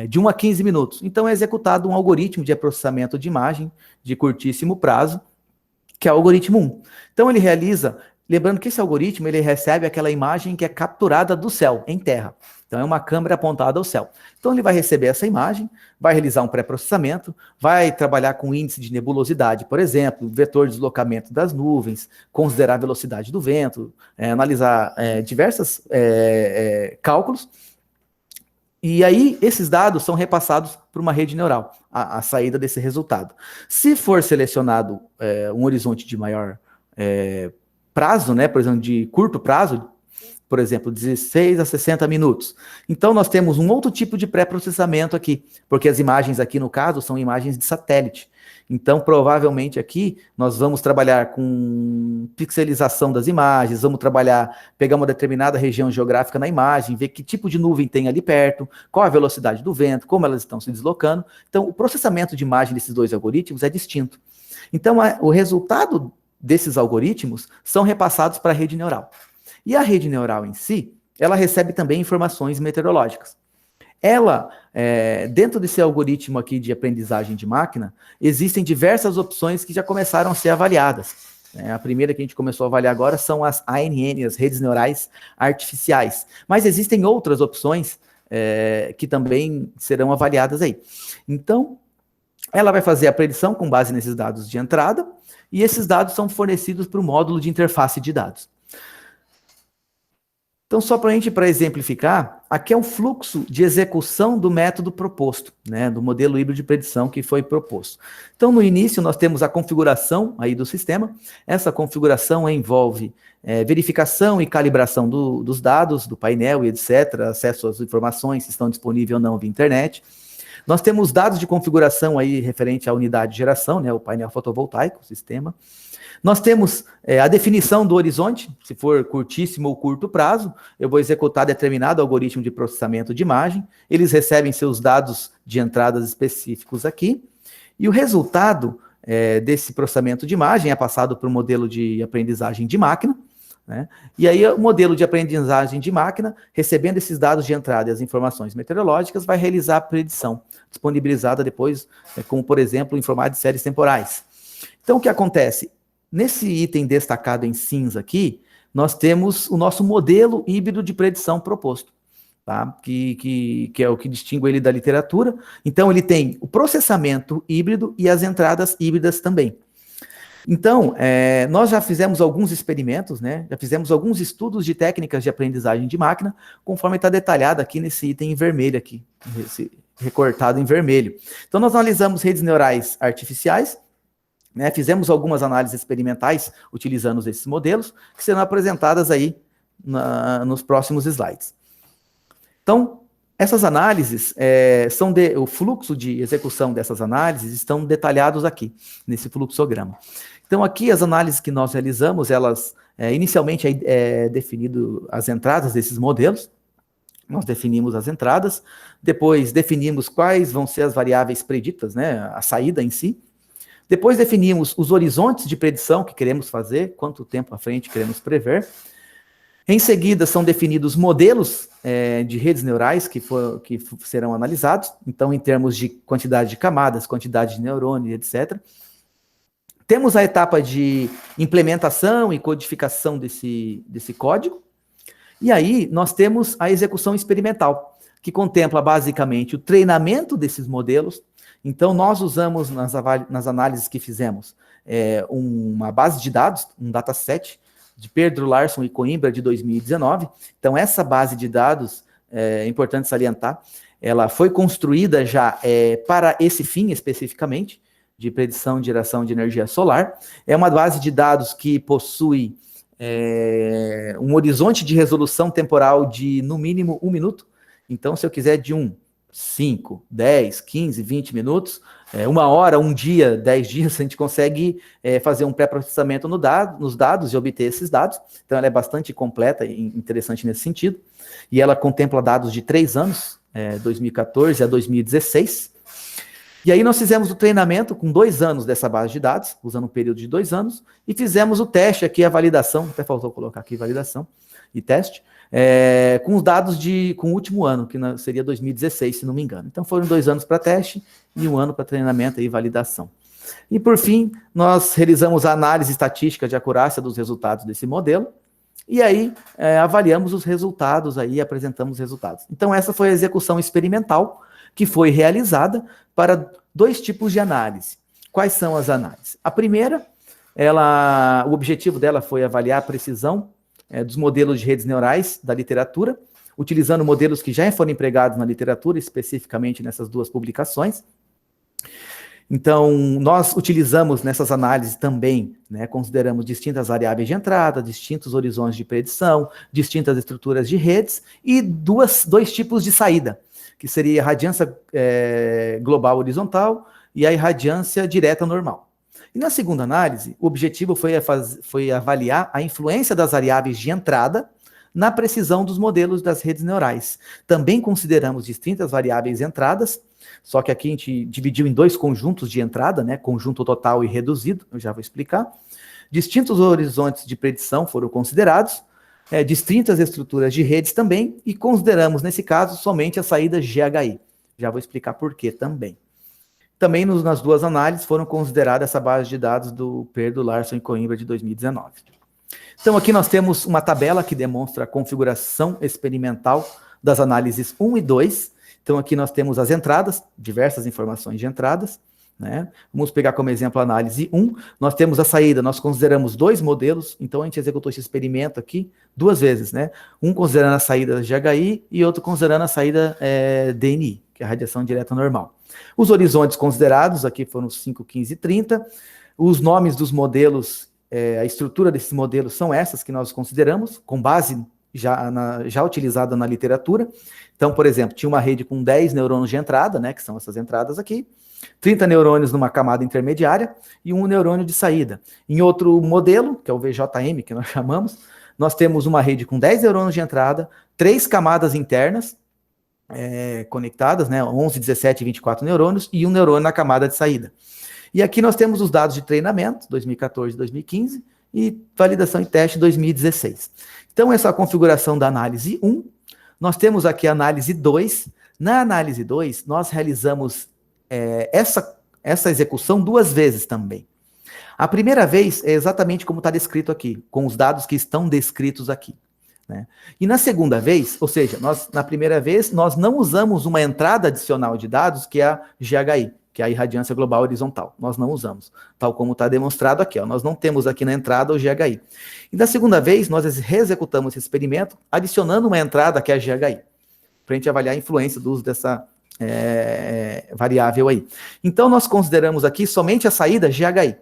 de 1 a 15 minutos, então é executado um algoritmo de processamento de imagem de curtíssimo prazo, que é o algoritmo 1. Então, ele realiza... Lembrando que esse algoritmo, ele recebe aquela imagem que é capturada do céu, em terra. Então, é uma câmera apontada ao céu. Então, ele vai receber essa imagem, vai realizar um pré-processamento, vai trabalhar com índice de nebulosidade, por exemplo, vetor de deslocamento das nuvens, considerar a velocidade do vento, analisar diversos cálculos. E aí, esses dados são repassados para uma rede neural, a saída desse resultado. Se for selecionado um horizonte de maior prazo, né, por exemplo, de curto prazo, por exemplo, 16 a 60 minutos. Então, nós temos um outro tipo de pré-processamento aqui, porque as imagens aqui, no caso, são imagens de satélite. Então, provavelmente aqui, nós vamos trabalhar com pixelização das imagens, vamos pegar uma determinada região geográfica na imagem, ver que tipo de nuvem tem ali perto, qual a velocidade do vento, como elas estão se deslocando. Então, o processamento de imagem desses dois algoritmos é distinto. Então, o resultado desses algoritmos são repassados para a rede neural. E a rede neural em si, ela recebe também informações meteorológicas. Ela, dentro desse algoritmo aqui de aprendizagem de máquina, existem diversas opções que já começaram a ser avaliadas. A primeira que a gente começou a avaliar agora são as ANN, as redes neurais artificiais. Mas existem outras opções que também serão avaliadas aí. Então, ela vai fazer a predição com base nesses dados de entrada, e esses dados são fornecidos para o módulo de interface de dados. Então, só para exemplificar, aqui é o fluxo de execução do método proposto, né, do modelo híbrido de predição que foi proposto. Então, no início, nós temos a configuração aí do sistema. Essa configuração envolve verificação e calibração dos dados, do painel e etc., acesso às informações, se estão disponíveis ou não via internet. Nós temos dados de configuração aí referente à unidade de geração, né, o painel fotovoltaico, o sistema. Nós temos a definição do horizonte, se for curtíssimo ou curto prazo, eu vou executar determinado algoritmo de processamento de imagem, eles recebem seus dados de entradas específicos aqui, e o resultado desse processamento de imagem é passado para o modelo de aprendizagem de máquina, né? E aí o modelo de aprendizagem de máquina, recebendo esses dados de entrada e as informações meteorológicas, vai realizar a predição, disponibilizada depois, como por exemplo, em formato de séries temporais. Então o que acontece? Nesse item destacado em cinza aqui, nós temos o nosso modelo híbrido de predição proposto, tá? Que é o que distingue ele da literatura. Então ele tem o processamento híbrido e as entradas híbridas também. Então, nós já fizemos alguns experimentos, né? Já fizemos alguns estudos de técnicas de aprendizagem de máquina, conforme está detalhado aqui nesse item em vermelho aqui, recortado em vermelho. Então, nós analisamos redes neurais artificiais, né? Fizemos algumas análises experimentais utilizando esses modelos, que serão apresentadas aí nos próximos slides. Então, essas análises o fluxo de execução dessas análises estão detalhados aqui, nesse fluxograma. Então, aqui as análises que nós realizamos, elas, inicialmente é definido as entradas desses modelos, nós definimos as entradas, depois definimos quais vão ser as variáveis preditas, né, a saída em si, depois definimos os horizontes de predição que queremos fazer, quanto tempo à frente queremos prever. Em seguida, são definidos modelos de redes neurais que serão analisados, então, em termos de quantidade de camadas, quantidade de neurônios, etc. Temos a etapa de implementação e codificação desse código, e aí nós temos a execução experimental, que contempla basicamente o treinamento desses modelos. Então, nós usamos nas análises que fizemos uma base de dados, um dataset, de Pedro Larson e Coimbra, de 2019. Então, essa base de dados, é importante salientar, ela foi construída já para esse fim especificamente, de predição de geração de energia solar. É uma base de dados que possui um horizonte de resolução temporal de, no mínimo, 1 minuto. Então, se eu quiser de 5, 10, 15, 20 minutos, 1 hora, 1 dia, 10 dias, a gente consegue fazer um pré-processamento nos dados e obter esses dados. Então, ela é bastante completa e interessante nesse sentido. E ela contempla dados de 3 anos, 2014 a 2016. E aí nós fizemos o treinamento com 2 anos dessa base de dados, usando um período de 2 anos, e fizemos o teste aqui, a validação, até faltou colocar aqui validação e teste, com os dados com o último ano, que seria 2016, se não me engano. Então foram 2 anos para teste e 1 ano para treinamento e validação. E por fim, nós realizamos a análise estatística de acurácia dos resultados desse modelo, e aí avaliamos os resultados aí, apresentamos os resultados. Então essa foi a execução experimental que foi realizada para 2 tipos de análise. Quais são as análises? A primeira, o objetivo dela foi avaliar a precisão dos modelos de redes neurais da literatura, utilizando modelos que já foram empregados na literatura, especificamente nessas 2 publicações. Então, nós utilizamos nessas análises também, né, consideramos distintas variáveis de entrada, distintos horizontes de predição, distintas estruturas de redes e 2 tipos de saída, que seria a irradiância global horizontal e a irradiância direta normal. E na segunda análise, o objetivo foi avaliar a influência das variáveis de entrada na precisão dos modelos das redes neurais. Também consideramos distintas variáveis entradas, só que aqui a gente dividiu em 2 conjuntos de entrada, né, conjunto total e reduzido, eu já vou explicar. Distintos horizontes de predição foram considerados, distintas estruturas de redes também, e consideramos, nesse caso, somente as saídas GHI. Já vou explicar por quê também. Também nas 2 análises foram consideradas essa base de dados do Pedro Larson e Coimbra de 2019. Então aqui nós temos uma tabela que demonstra a configuração experimental das análises 1 e 2. Então aqui nós temos as entradas, diversas informações de entradas, né? Vamos pegar como exemplo a análise 1. Nós temos a saída, nós consideramos 2 modelos, então a gente executou esse experimento aqui 2 vezes, né? Um considerando a saída GHI e outro considerando a saída DNI, que é a radiação direta normal. Os horizontes considerados aqui foram 5, 15 e 30. Os nomes dos modelos, a estrutura desses modelos são essas que nós consideramos, com base já utilizada na literatura. Então, por exemplo, tinha uma rede com 10 neurônios de entrada, né, que são essas entradas aqui, 30 neurônios numa camada intermediária e 1 neurônio de saída. Em outro modelo, que é o VJM, que nós chamamos, nós temos uma rede com 10 neurônios de entrada, 3 camadas internas conectadas, né, 11, 17 e 24 neurônios, e 1 neurônio na camada de saída. E aqui nós temos os dados de treinamento, 2014 e 2015, e validação e teste 2016. Então, essa é a configuração da análise 1. Nós temos aqui a análise 2. Na análise 2, nós realizamos essa execução 2 vezes também. A primeira vez é exatamente como está descrito aqui, com os dados que estão descritos aqui, né? E na segunda vez, ou seja, na primeira vez, nós não usamos uma entrada adicional de dados, que é a GHI, que é a irradiância global horizontal. Nós não usamos, tal como está demonstrado aqui. Ó. Nós não temos aqui na entrada o GHI. E da segunda vez, nós reexecutamos esse experimento, adicionando uma entrada, que é a GHI, para a gente avaliar a influência do uso dessa variável aí. Então, nós consideramos aqui somente a saída GHI.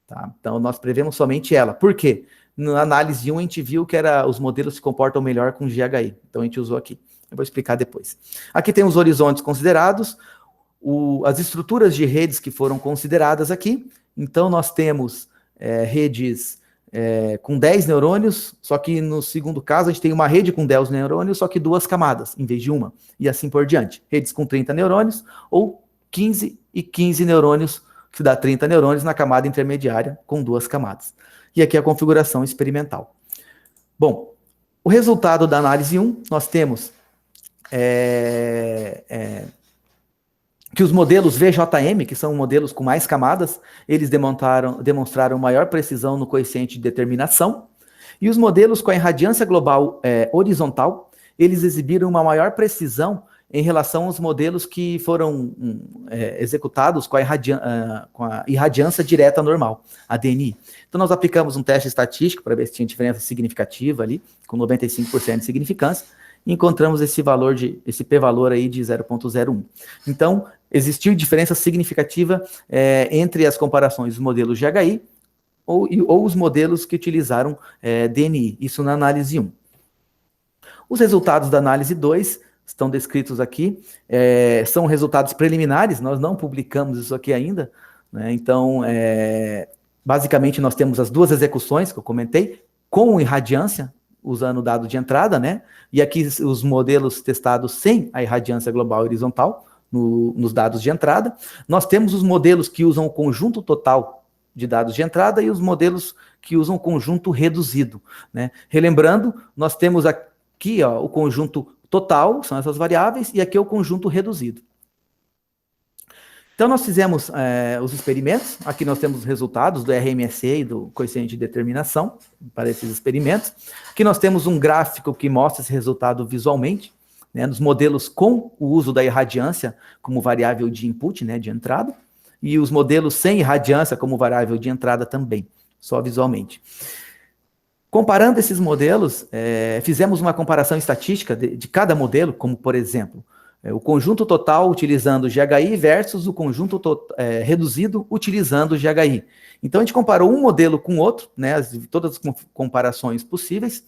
Tá? Então, nós prevemos somente ela. Por quê? Na análise 1, a gente viu que os modelos se comportam melhor com GHI. Então, a gente usou aqui. Eu vou explicar depois. Aqui tem os horizontes considerados, as estruturas de redes que foram consideradas aqui. Então, nós temos redes com 10 neurônios, só que no segundo caso, a gente tem uma rede com 10 neurônios, só que 2 camadas, em vez de uma. E assim por diante. Redes com 30 neurônios, ou 15 e 15 neurônios, que dá 30 neurônios na camada intermediária, com 2 camadas. E aqui a configuração experimental. Bom, o resultado da análise 1, nós temos que os modelos VJM, que são modelos com mais camadas, eles demonstraram maior precisão no coeficiente de determinação, e os modelos com a irradiância global horizontal, eles exibiram uma maior precisão em relação aos modelos que foram executados com a irradiância direta normal, a DNI. Então, nós aplicamos um teste estatístico para ver se tinha diferença significativa ali, com 95% de significância, e encontramos esse p-valor aí de 0,01. Então, existiu diferença significativa entre as comparações dos modelos GHI ou os modelos que utilizaram DNI, isso na análise 1. Os resultados da análise 2 estão descritos aqui, são resultados preliminares, nós não publicamos isso aqui ainda, né? Então, basicamente, nós temos as 2 execuções que eu comentei, com irradiância, usando o dado de entrada, né? E aqui os modelos testados sem a irradiância global horizontal, nos dados de entrada. Nós temos os modelos que usam o conjunto total de dados de entrada e os modelos que usam o conjunto reduzido, né? Relembrando, nós temos aqui o conjunto total, são essas variáveis, e aqui é o conjunto reduzido. Então, nós fizemos os experimentos, aqui nós temos os resultados do RMSE e do coeficiente de determinação para esses experimentos. Aqui nós temos um gráfico que mostra esse resultado visualmente, né, nos modelos com o uso da irradiância como variável de input, né, de entrada, e os modelos sem irradiância como variável de entrada também, só visualmente. Comparando esses modelos, fizemos uma comparação estatística de cada modelo, como, por exemplo, o conjunto total utilizando GHI versus o conjunto reduzido utilizando GHI. Então, a gente comparou um modelo com o outro, né, todas as comparações possíveis,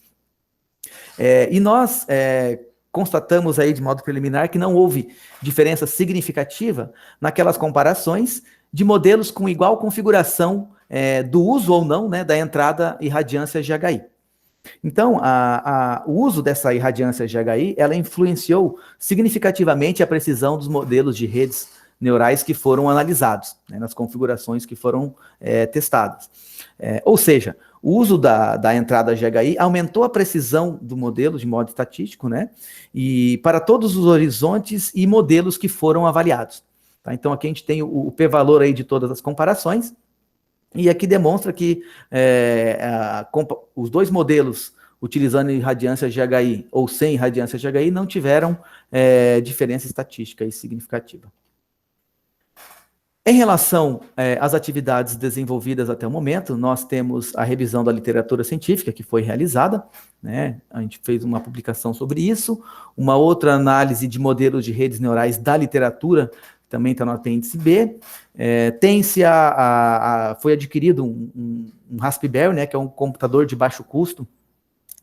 e nós constatamos aí de modo preliminar que não houve diferença significativa naquelas comparações de modelos com igual configuração do uso ou não, né, da entrada irradiância GHI. Então, o uso dessa irradiância GHI, ela influenciou significativamente a precisão dos modelos de redes neurais que foram analisados, né, nas configurações que foram testadas. Ou seja, o uso da entrada GHI aumentou a precisão do modelo de modo estatístico, né, e para todos os horizontes e modelos que foram avaliados. Tá? Então, aqui a gente tem o p-valor aí de todas as comparações, e aqui demonstra que os 2 modelos utilizando irradiância GHI ou sem irradiância GHI não tiveram diferença estatística significativa. Em relação às atividades desenvolvidas até o momento, nós temos a revisão da literatura científica que foi realizada, né? A gente fez uma publicação sobre isso, uma outra análise de modelos de redes neurais da literatura, também está no apêndice B. Foi adquirido um Raspberry, né, que é um computador de baixo custo,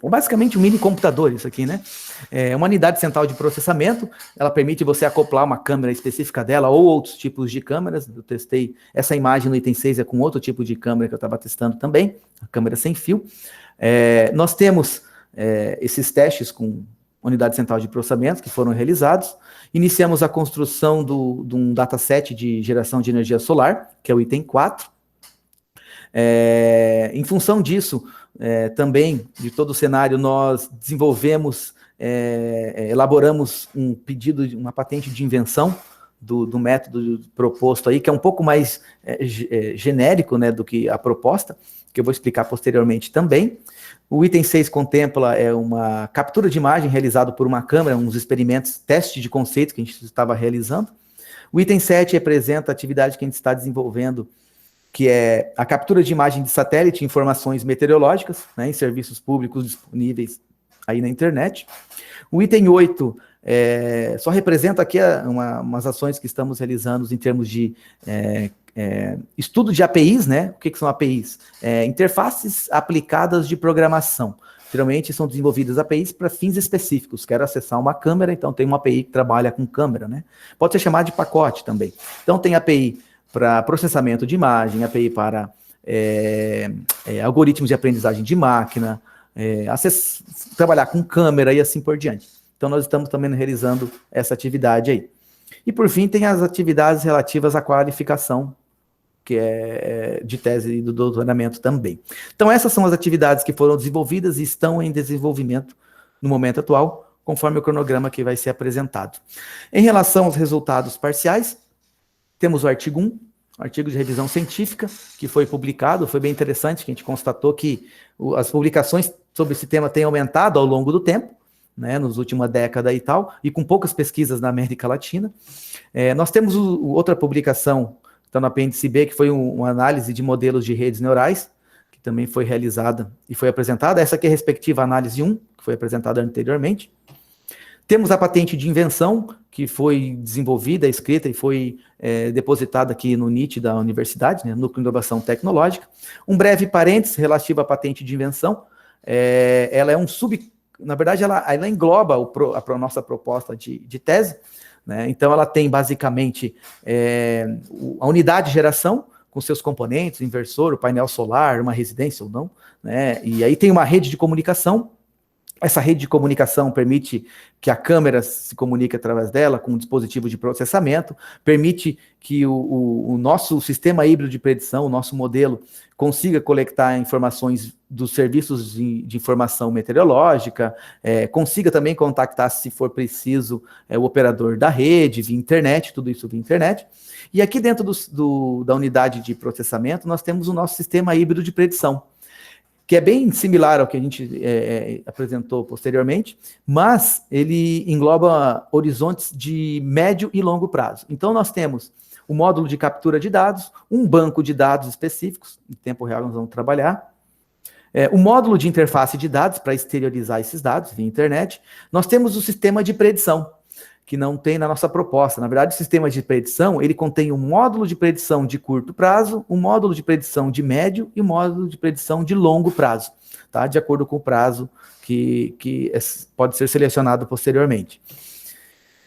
ou basicamente um mini computador, isso aqui, né? É uma unidade central de processamento, ela permite você acoplar uma câmera específica dela ou outros tipos de câmeras. Eu testei essa imagem no item 6, com outro tipo de câmera que eu estava testando também, a câmera sem fio. Nós temos esses testes com unidade central de processamento que foram realizados. Iniciamos a construção de um dataset de geração de energia solar, que é o item 4. Em função disso, também, de todo o cenário, nós desenvolvemos, elaboramos um pedido, uma patente de invenção do método proposto aí, que é um pouco mais genérico, né, do que a proposta, que eu vou explicar posteriormente também. O item 6 contempla uma captura de imagem realizada por uma câmera, uns experimentos, teste de conceito que a gente estava realizando. O item 7 representa a atividade que a gente está desenvolvendo, que é a captura de imagem de satélite, informações meteorológicas, né, em serviços públicos disponíveis aí na internet. O item 8 só representa aqui umas ações que estamos realizando em termos de estudo de APIs, né? O que são APIs? Interfaces aplicadas de programação. Geralmente são desenvolvidas APIs para fins específicos. Quero acessar uma câmera, então tem uma API que trabalha com câmera, né? Pode ser chamado de pacote também. Então tem API para processamento de imagem, API para algoritmos de aprendizagem de máquina, trabalhar com câmera e assim por diante. Então, nós estamos também realizando essa atividade aí. E, por fim, tem as atividades relativas à qualificação, que é de tese e do doutoramento também. Então, essas são as atividades que foram desenvolvidas e estão em desenvolvimento no momento atual, conforme o cronograma que vai ser apresentado. Em relação aos resultados parciais, temos o artigo 1, o artigo de revisão científica, que foi publicado, foi bem interessante, que a gente constatou que as publicações sobre esse tema têm aumentado ao longo do tempo, né, nos últimos décadas e tal, e com poucas pesquisas na América Latina. Nós temos outra publicação, está no apêndice B, que foi uma análise de modelos de redes neurais, que também foi realizada e foi apresentada. Essa aqui é a respectiva análise 1, que foi apresentada anteriormente. Temos a patente de invenção, que foi desenvolvida, escrita e foi depositada aqui no NIT da universidade, né, Núcleo de Inovação Tecnológica. Um breve parênteses relativo à patente de invenção. Ela é na verdade, ela engloba a nossa proposta de tese, né? Então, ela tem basicamente a unidade de geração com seus componentes, inversor, o painel solar, uma residência ou não, né? E aí tem uma rede de comunicação. Essa rede de comunicação permite que a câmera se comunique através dela com um dispositivo de processamento, permite que o nosso sistema híbrido de predição, o nosso modelo, consiga coletar informações dos serviços de informação meteorológica, consiga também contactar, se for preciso, o operador da rede, via internet, tudo isso via internet. E aqui dentro da unidade de processamento, nós temos o nosso sistema híbrido de predição, que é bem similar ao que a gente apresentou posteriormente, mas ele engloba horizontes de médio e longo prazo. Então, nós temos o módulo de captura de dados, um banco de dados específicos, em tempo real nós vamos trabalhar, o módulo de interface de dados para exteriorizar esses dados via internet. Nós temos o sistema de predição, que não tem na nossa proposta. Na verdade, o sistema de predição, ele contém um módulo de predição de curto prazo, um módulo de predição de médio e um módulo de predição de longo prazo, tá? De acordo com o prazo que pode ser selecionado posteriormente.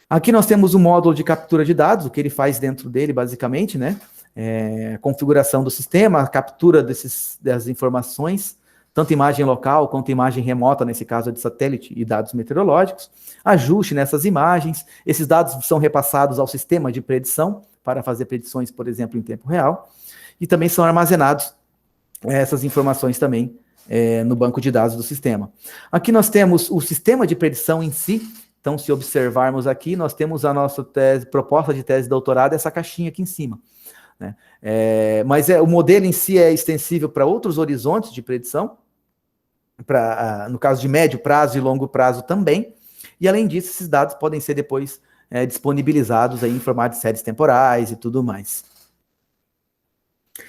Aqui nós temos o módulo de captura de dados, o que ele faz dentro dele, basicamente, né? Configuração do sistema, a captura das informações, tanto imagem local quanto imagem remota, nesse caso de satélite e dados meteorológicos, ajuste nessas imagens, esses dados são repassados ao sistema de predição, para fazer predições, por exemplo, em tempo real, e também são armazenados essas informações também no banco de dados do sistema. Aqui nós temos o sistema de predição em si. Então, se observarmos aqui, nós temos a nossa proposta de tese de doutorado, essa caixinha aqui em cima, né? Mas o modelo em si é extensível para outros horizontes de predição, no caso de médio prazo e longo prazo também, e além disso, esses dados podem ser depois disponibilizados aí em formato de séries temporais e tudo mais.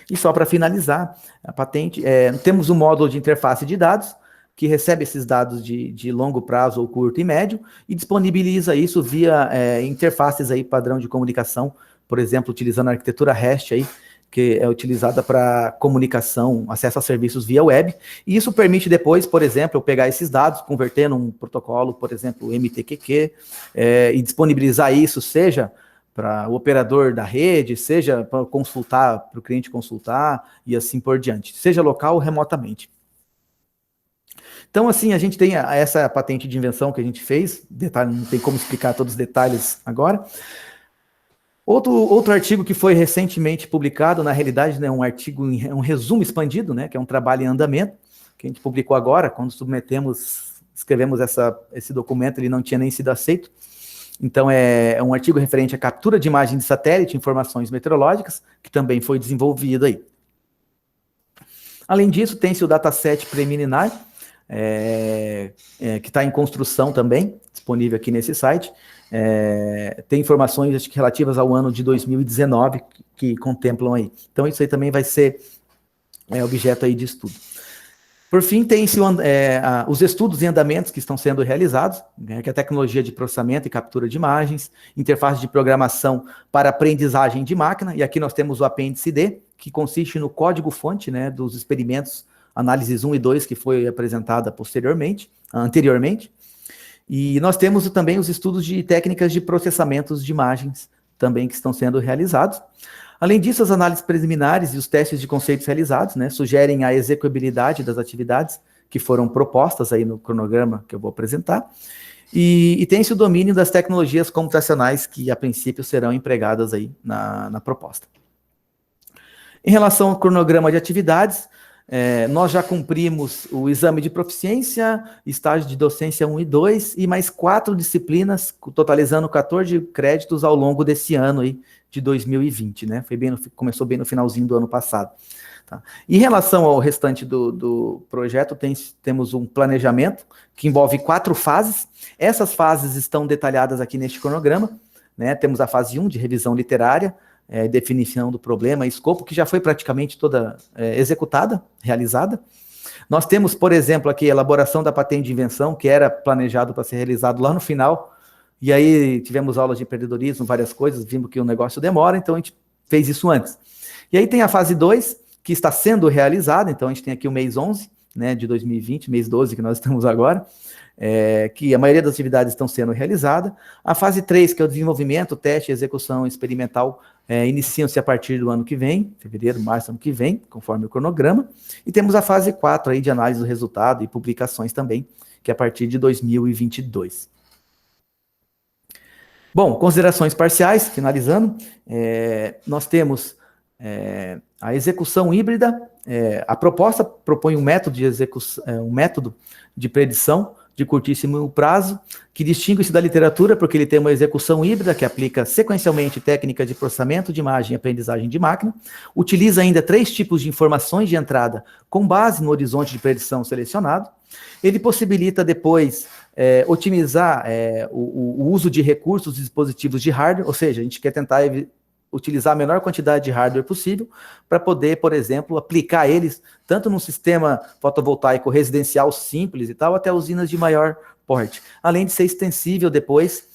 E só para finalizar, a patente, temos um módulo de interface de dados, que recebe esses dados de longo prazo ou curto e médio, e disponibiliza isso via interfaces aí, padrão de comunicação, por exemplo, utilizando a arquitetura REST aí, que é utilizada para comunicação, acesso a serviços via web, e isso permite depois, por exemplo, eu pegar esses dados, converter num protocolo, por exemplo, MTQQ, e disponibilizar isso, seja para o operador da rede, seja para consultar, para o cliente consultar, e assim por diante, seja local ou remotamente. Então, assim, a gente tem essa patente de invenção que a gente fez, detalhe, não tem como explicar todos os detalhes agora. Outro artigo que foi recentemente publicado, na realidade, né, um artigo, um resumo expandido, né, que é um trabalho em andamento, que a gente publicou agora, quando escrevemos esse documento, ele não tinha nem sido aceito. Então, é um artigo referente à captura de imagem de satélite, informações meteorológicas, que também foi desenvolvido aí. Além disso, tem-se o dataset preliminar, que está em construção também, disponível aqui nesse site. Tem informações, acho que relativas ao ano de 2019, que contemplam aí. Então, isso aí também vai ser objeto aí de estudo. Por fim, tem-se os estudos e andamentos que estão sendo realizados, né, que é a tecnologia de processamento e captura de imagens, interface de programação para aprendizagem de máquina, e aqui nós temos o apêndice D, que consiste no código-fonte, né, dos experimentos análises 1 e 2, que foi apresentada anteriormente, e nós temos também os estudos de técnicas de processamentos de imagens, também que estão sendo realizados. Além disso, as análises preliminares e os testes de conceitos realizados, né, sugerem a execuibilidade das atividades que foram propostas aí no cronograma que eu vou apresentar, e tem-se o domínio das tecnologias computacionais que, a princípio, serão empregadas aí na proposta. Em relação ao cronograma de atividades, nós já cumprimos o exame de proficiência, estágio de docência 1 e 2, e mais 4 disciplinas, totalizando 14 créditos ao longo desse ano aí, de 2020, né? Começou bem no finalzinho do ano passado. Tá? Em relação ao restante do projeto, temos um planejamento que envolve 4 fases. Essas fases estão detalhadas aqui neste cronograma, né? Temos a fase 1, de revisão literária, definição do problema, escopo, que já foi praticamente toda executada, realizada. Nós temos, por exemplo, aqui a elaboração da patente de invenção, que era planejado para ser realizado lá no final, e aí tivemos aulas de empreendedorismo, várias coisas, vimos que o negócio demora, então a gente fez isso antes. E aí tem a fase 2, que está sendo realizada, então a gente tem aqui o mês 11, né, de 2020, mês 12 que nós estamos agora, que a maioria das atividades estão sendo realizadas. A fase 3, que é o desenvolvimento, teste e execução experimental, iniciam-se a partir do ano que vem, fevereiro, março, ano que vem, conforme o cronograma. E temos a fase 4 aí de análise do resultado e publicações também, que é a partir de 2022. Bom, considerações parciais, finalizando, nós temos a execução híbrida. A proposta propõe um método de execução, um método de predição de curtíssimo prazo, que distingue-se da literatura porque ele tem uma execução híbrida que aplica sequencialmente técnica de processamento de imagem e aprendizagem de máquina, utiliza ainda 3 tipos de informações de entrada com base no horizonte de predição selecionado. Ele possibilita depois otimizar o uso de recursos e dispositivos de hardware, ou seja, a gente quer tentar utilizar a menor quantidade de hardware possível para poder, por exemplo, aplicar eles tanto num sistema fotovoltaico residencial simples e tal, até usinas de maior porte, além de ser extensível depois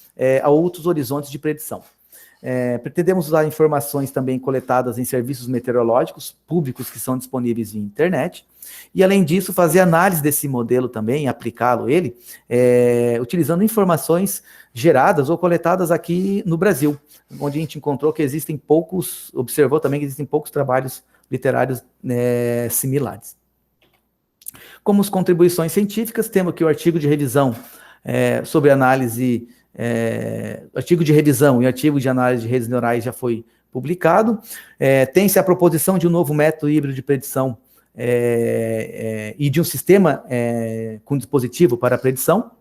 a outros horizontes de predição. Pretendemos usar informações também coletadas em serviços meteorológicos públicos que são disponíveis em internet, e além disso fazer análise desse modelo também, aplicá-lo utilizando informações geradas ou coletadas aqui no Brasil, onde a gente encontrou que observou também que existem poucos trabalhos literários similares. Como as contribuições científicas, temos aqui o artigo de revisão sobre análise, artigo de revisão e artigo de análise de redes neurais já foi publicado. Tem-se a proposição de um novo método híbrido de predição e de um sistema com dispositivo para predição.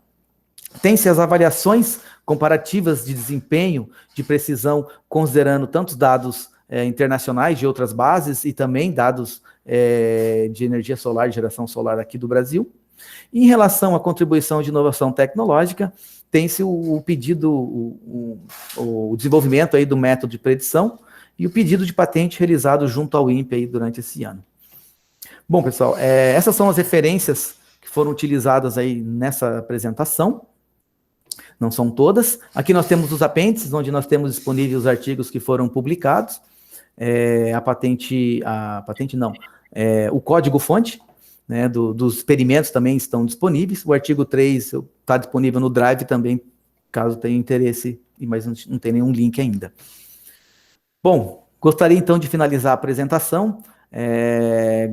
Tem-se as avaliações comparativas de desempenho, de precisão, considerando tantos dados internacionais de outras bases e também dados de energia solar, de geração solar aqui do Brasil. Em relação à contribuição de inovação tecnológica, tem-se o pedido, o desenvolvimento aí do método de predição e o pedido de patente realizado junto ao INPE aí durante esse ano. Bom, pessoal, essas são as referências que foram utilizadas aí nessa apresentação. Não são todas. Aqui nós temos os apêndices, onde nós temos disponíveis os artigos que foram publicados. O código-fonte, né, dos experimentos também estão disponíveis. O artigo 3 está disponível no Drive também, caso tenha interesse, mas não tem nenhum link ainda. Bom, gostaria então de finalizar a apresentação.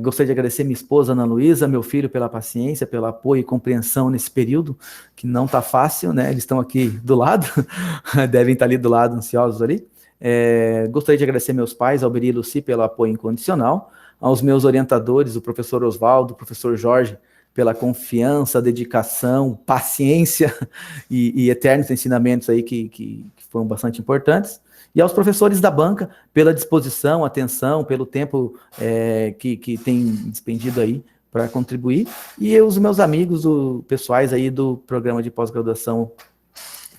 Gostaria de agradecer minha esposa Ana Luísa, meu filho pela paciência, pelo apoio e compreensão nesse período, que não está fácil, né? Eles estão aqui do lado, devem estar ali do lado, ansiosos ali. Gostaria de agradecer meus pais, Alberi e Luci, pelo apoio incondicional, aos meus orientadores, o professor Oswaldo, o professor Jorge, pela confiança, dedicação, paciência e eternos ensinamentos aí que foram bastante importantes. E aos professores da banca, pela disposição, atenção, pelo tempo que tem despendido aí para contribuir. E os meus amigos pessoais aí do programa de pós-graduação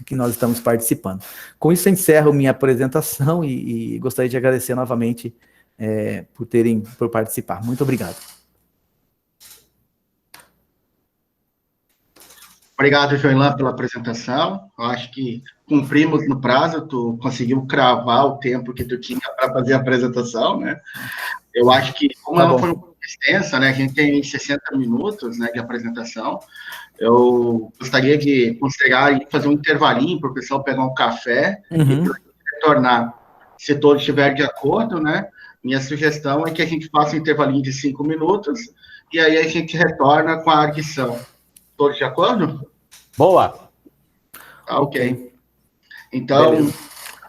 que nós estamos participando. Com isso, eu encerro minha apresentação e gostaria de agradecer novamente por participar. Muito obrigado. Obrigado, Joelan, pela apresentação. Eu acho que cumprimos no prazo, tu conseguiu cravar o tempo que tu tinha para fazer a apresentação, né? Eu acho que, como ela foi um pouco extensa, né? A gente tem 60 minutos, né, de apresentação. Eu gostaria de considerar e fazer um intervalinho para o pessoal pegar um café e retornar. Se todos estiverem de acordo, né? Minha sugestão é que a gente faça um intervalinho de 5 minutos e aí a gente retorna com a arguição. Todos de acordo? Boa! Tá, ok. Então,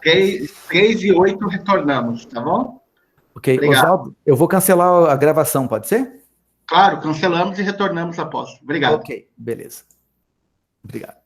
3 e 8 retornamos, tá bom? Ok. Obrigado. Oswaldo, eu vou cancelar a gravação, pode ser? Claro, cancelamos e retornamos após. Obrigado. Ok, beleza. Obrigado.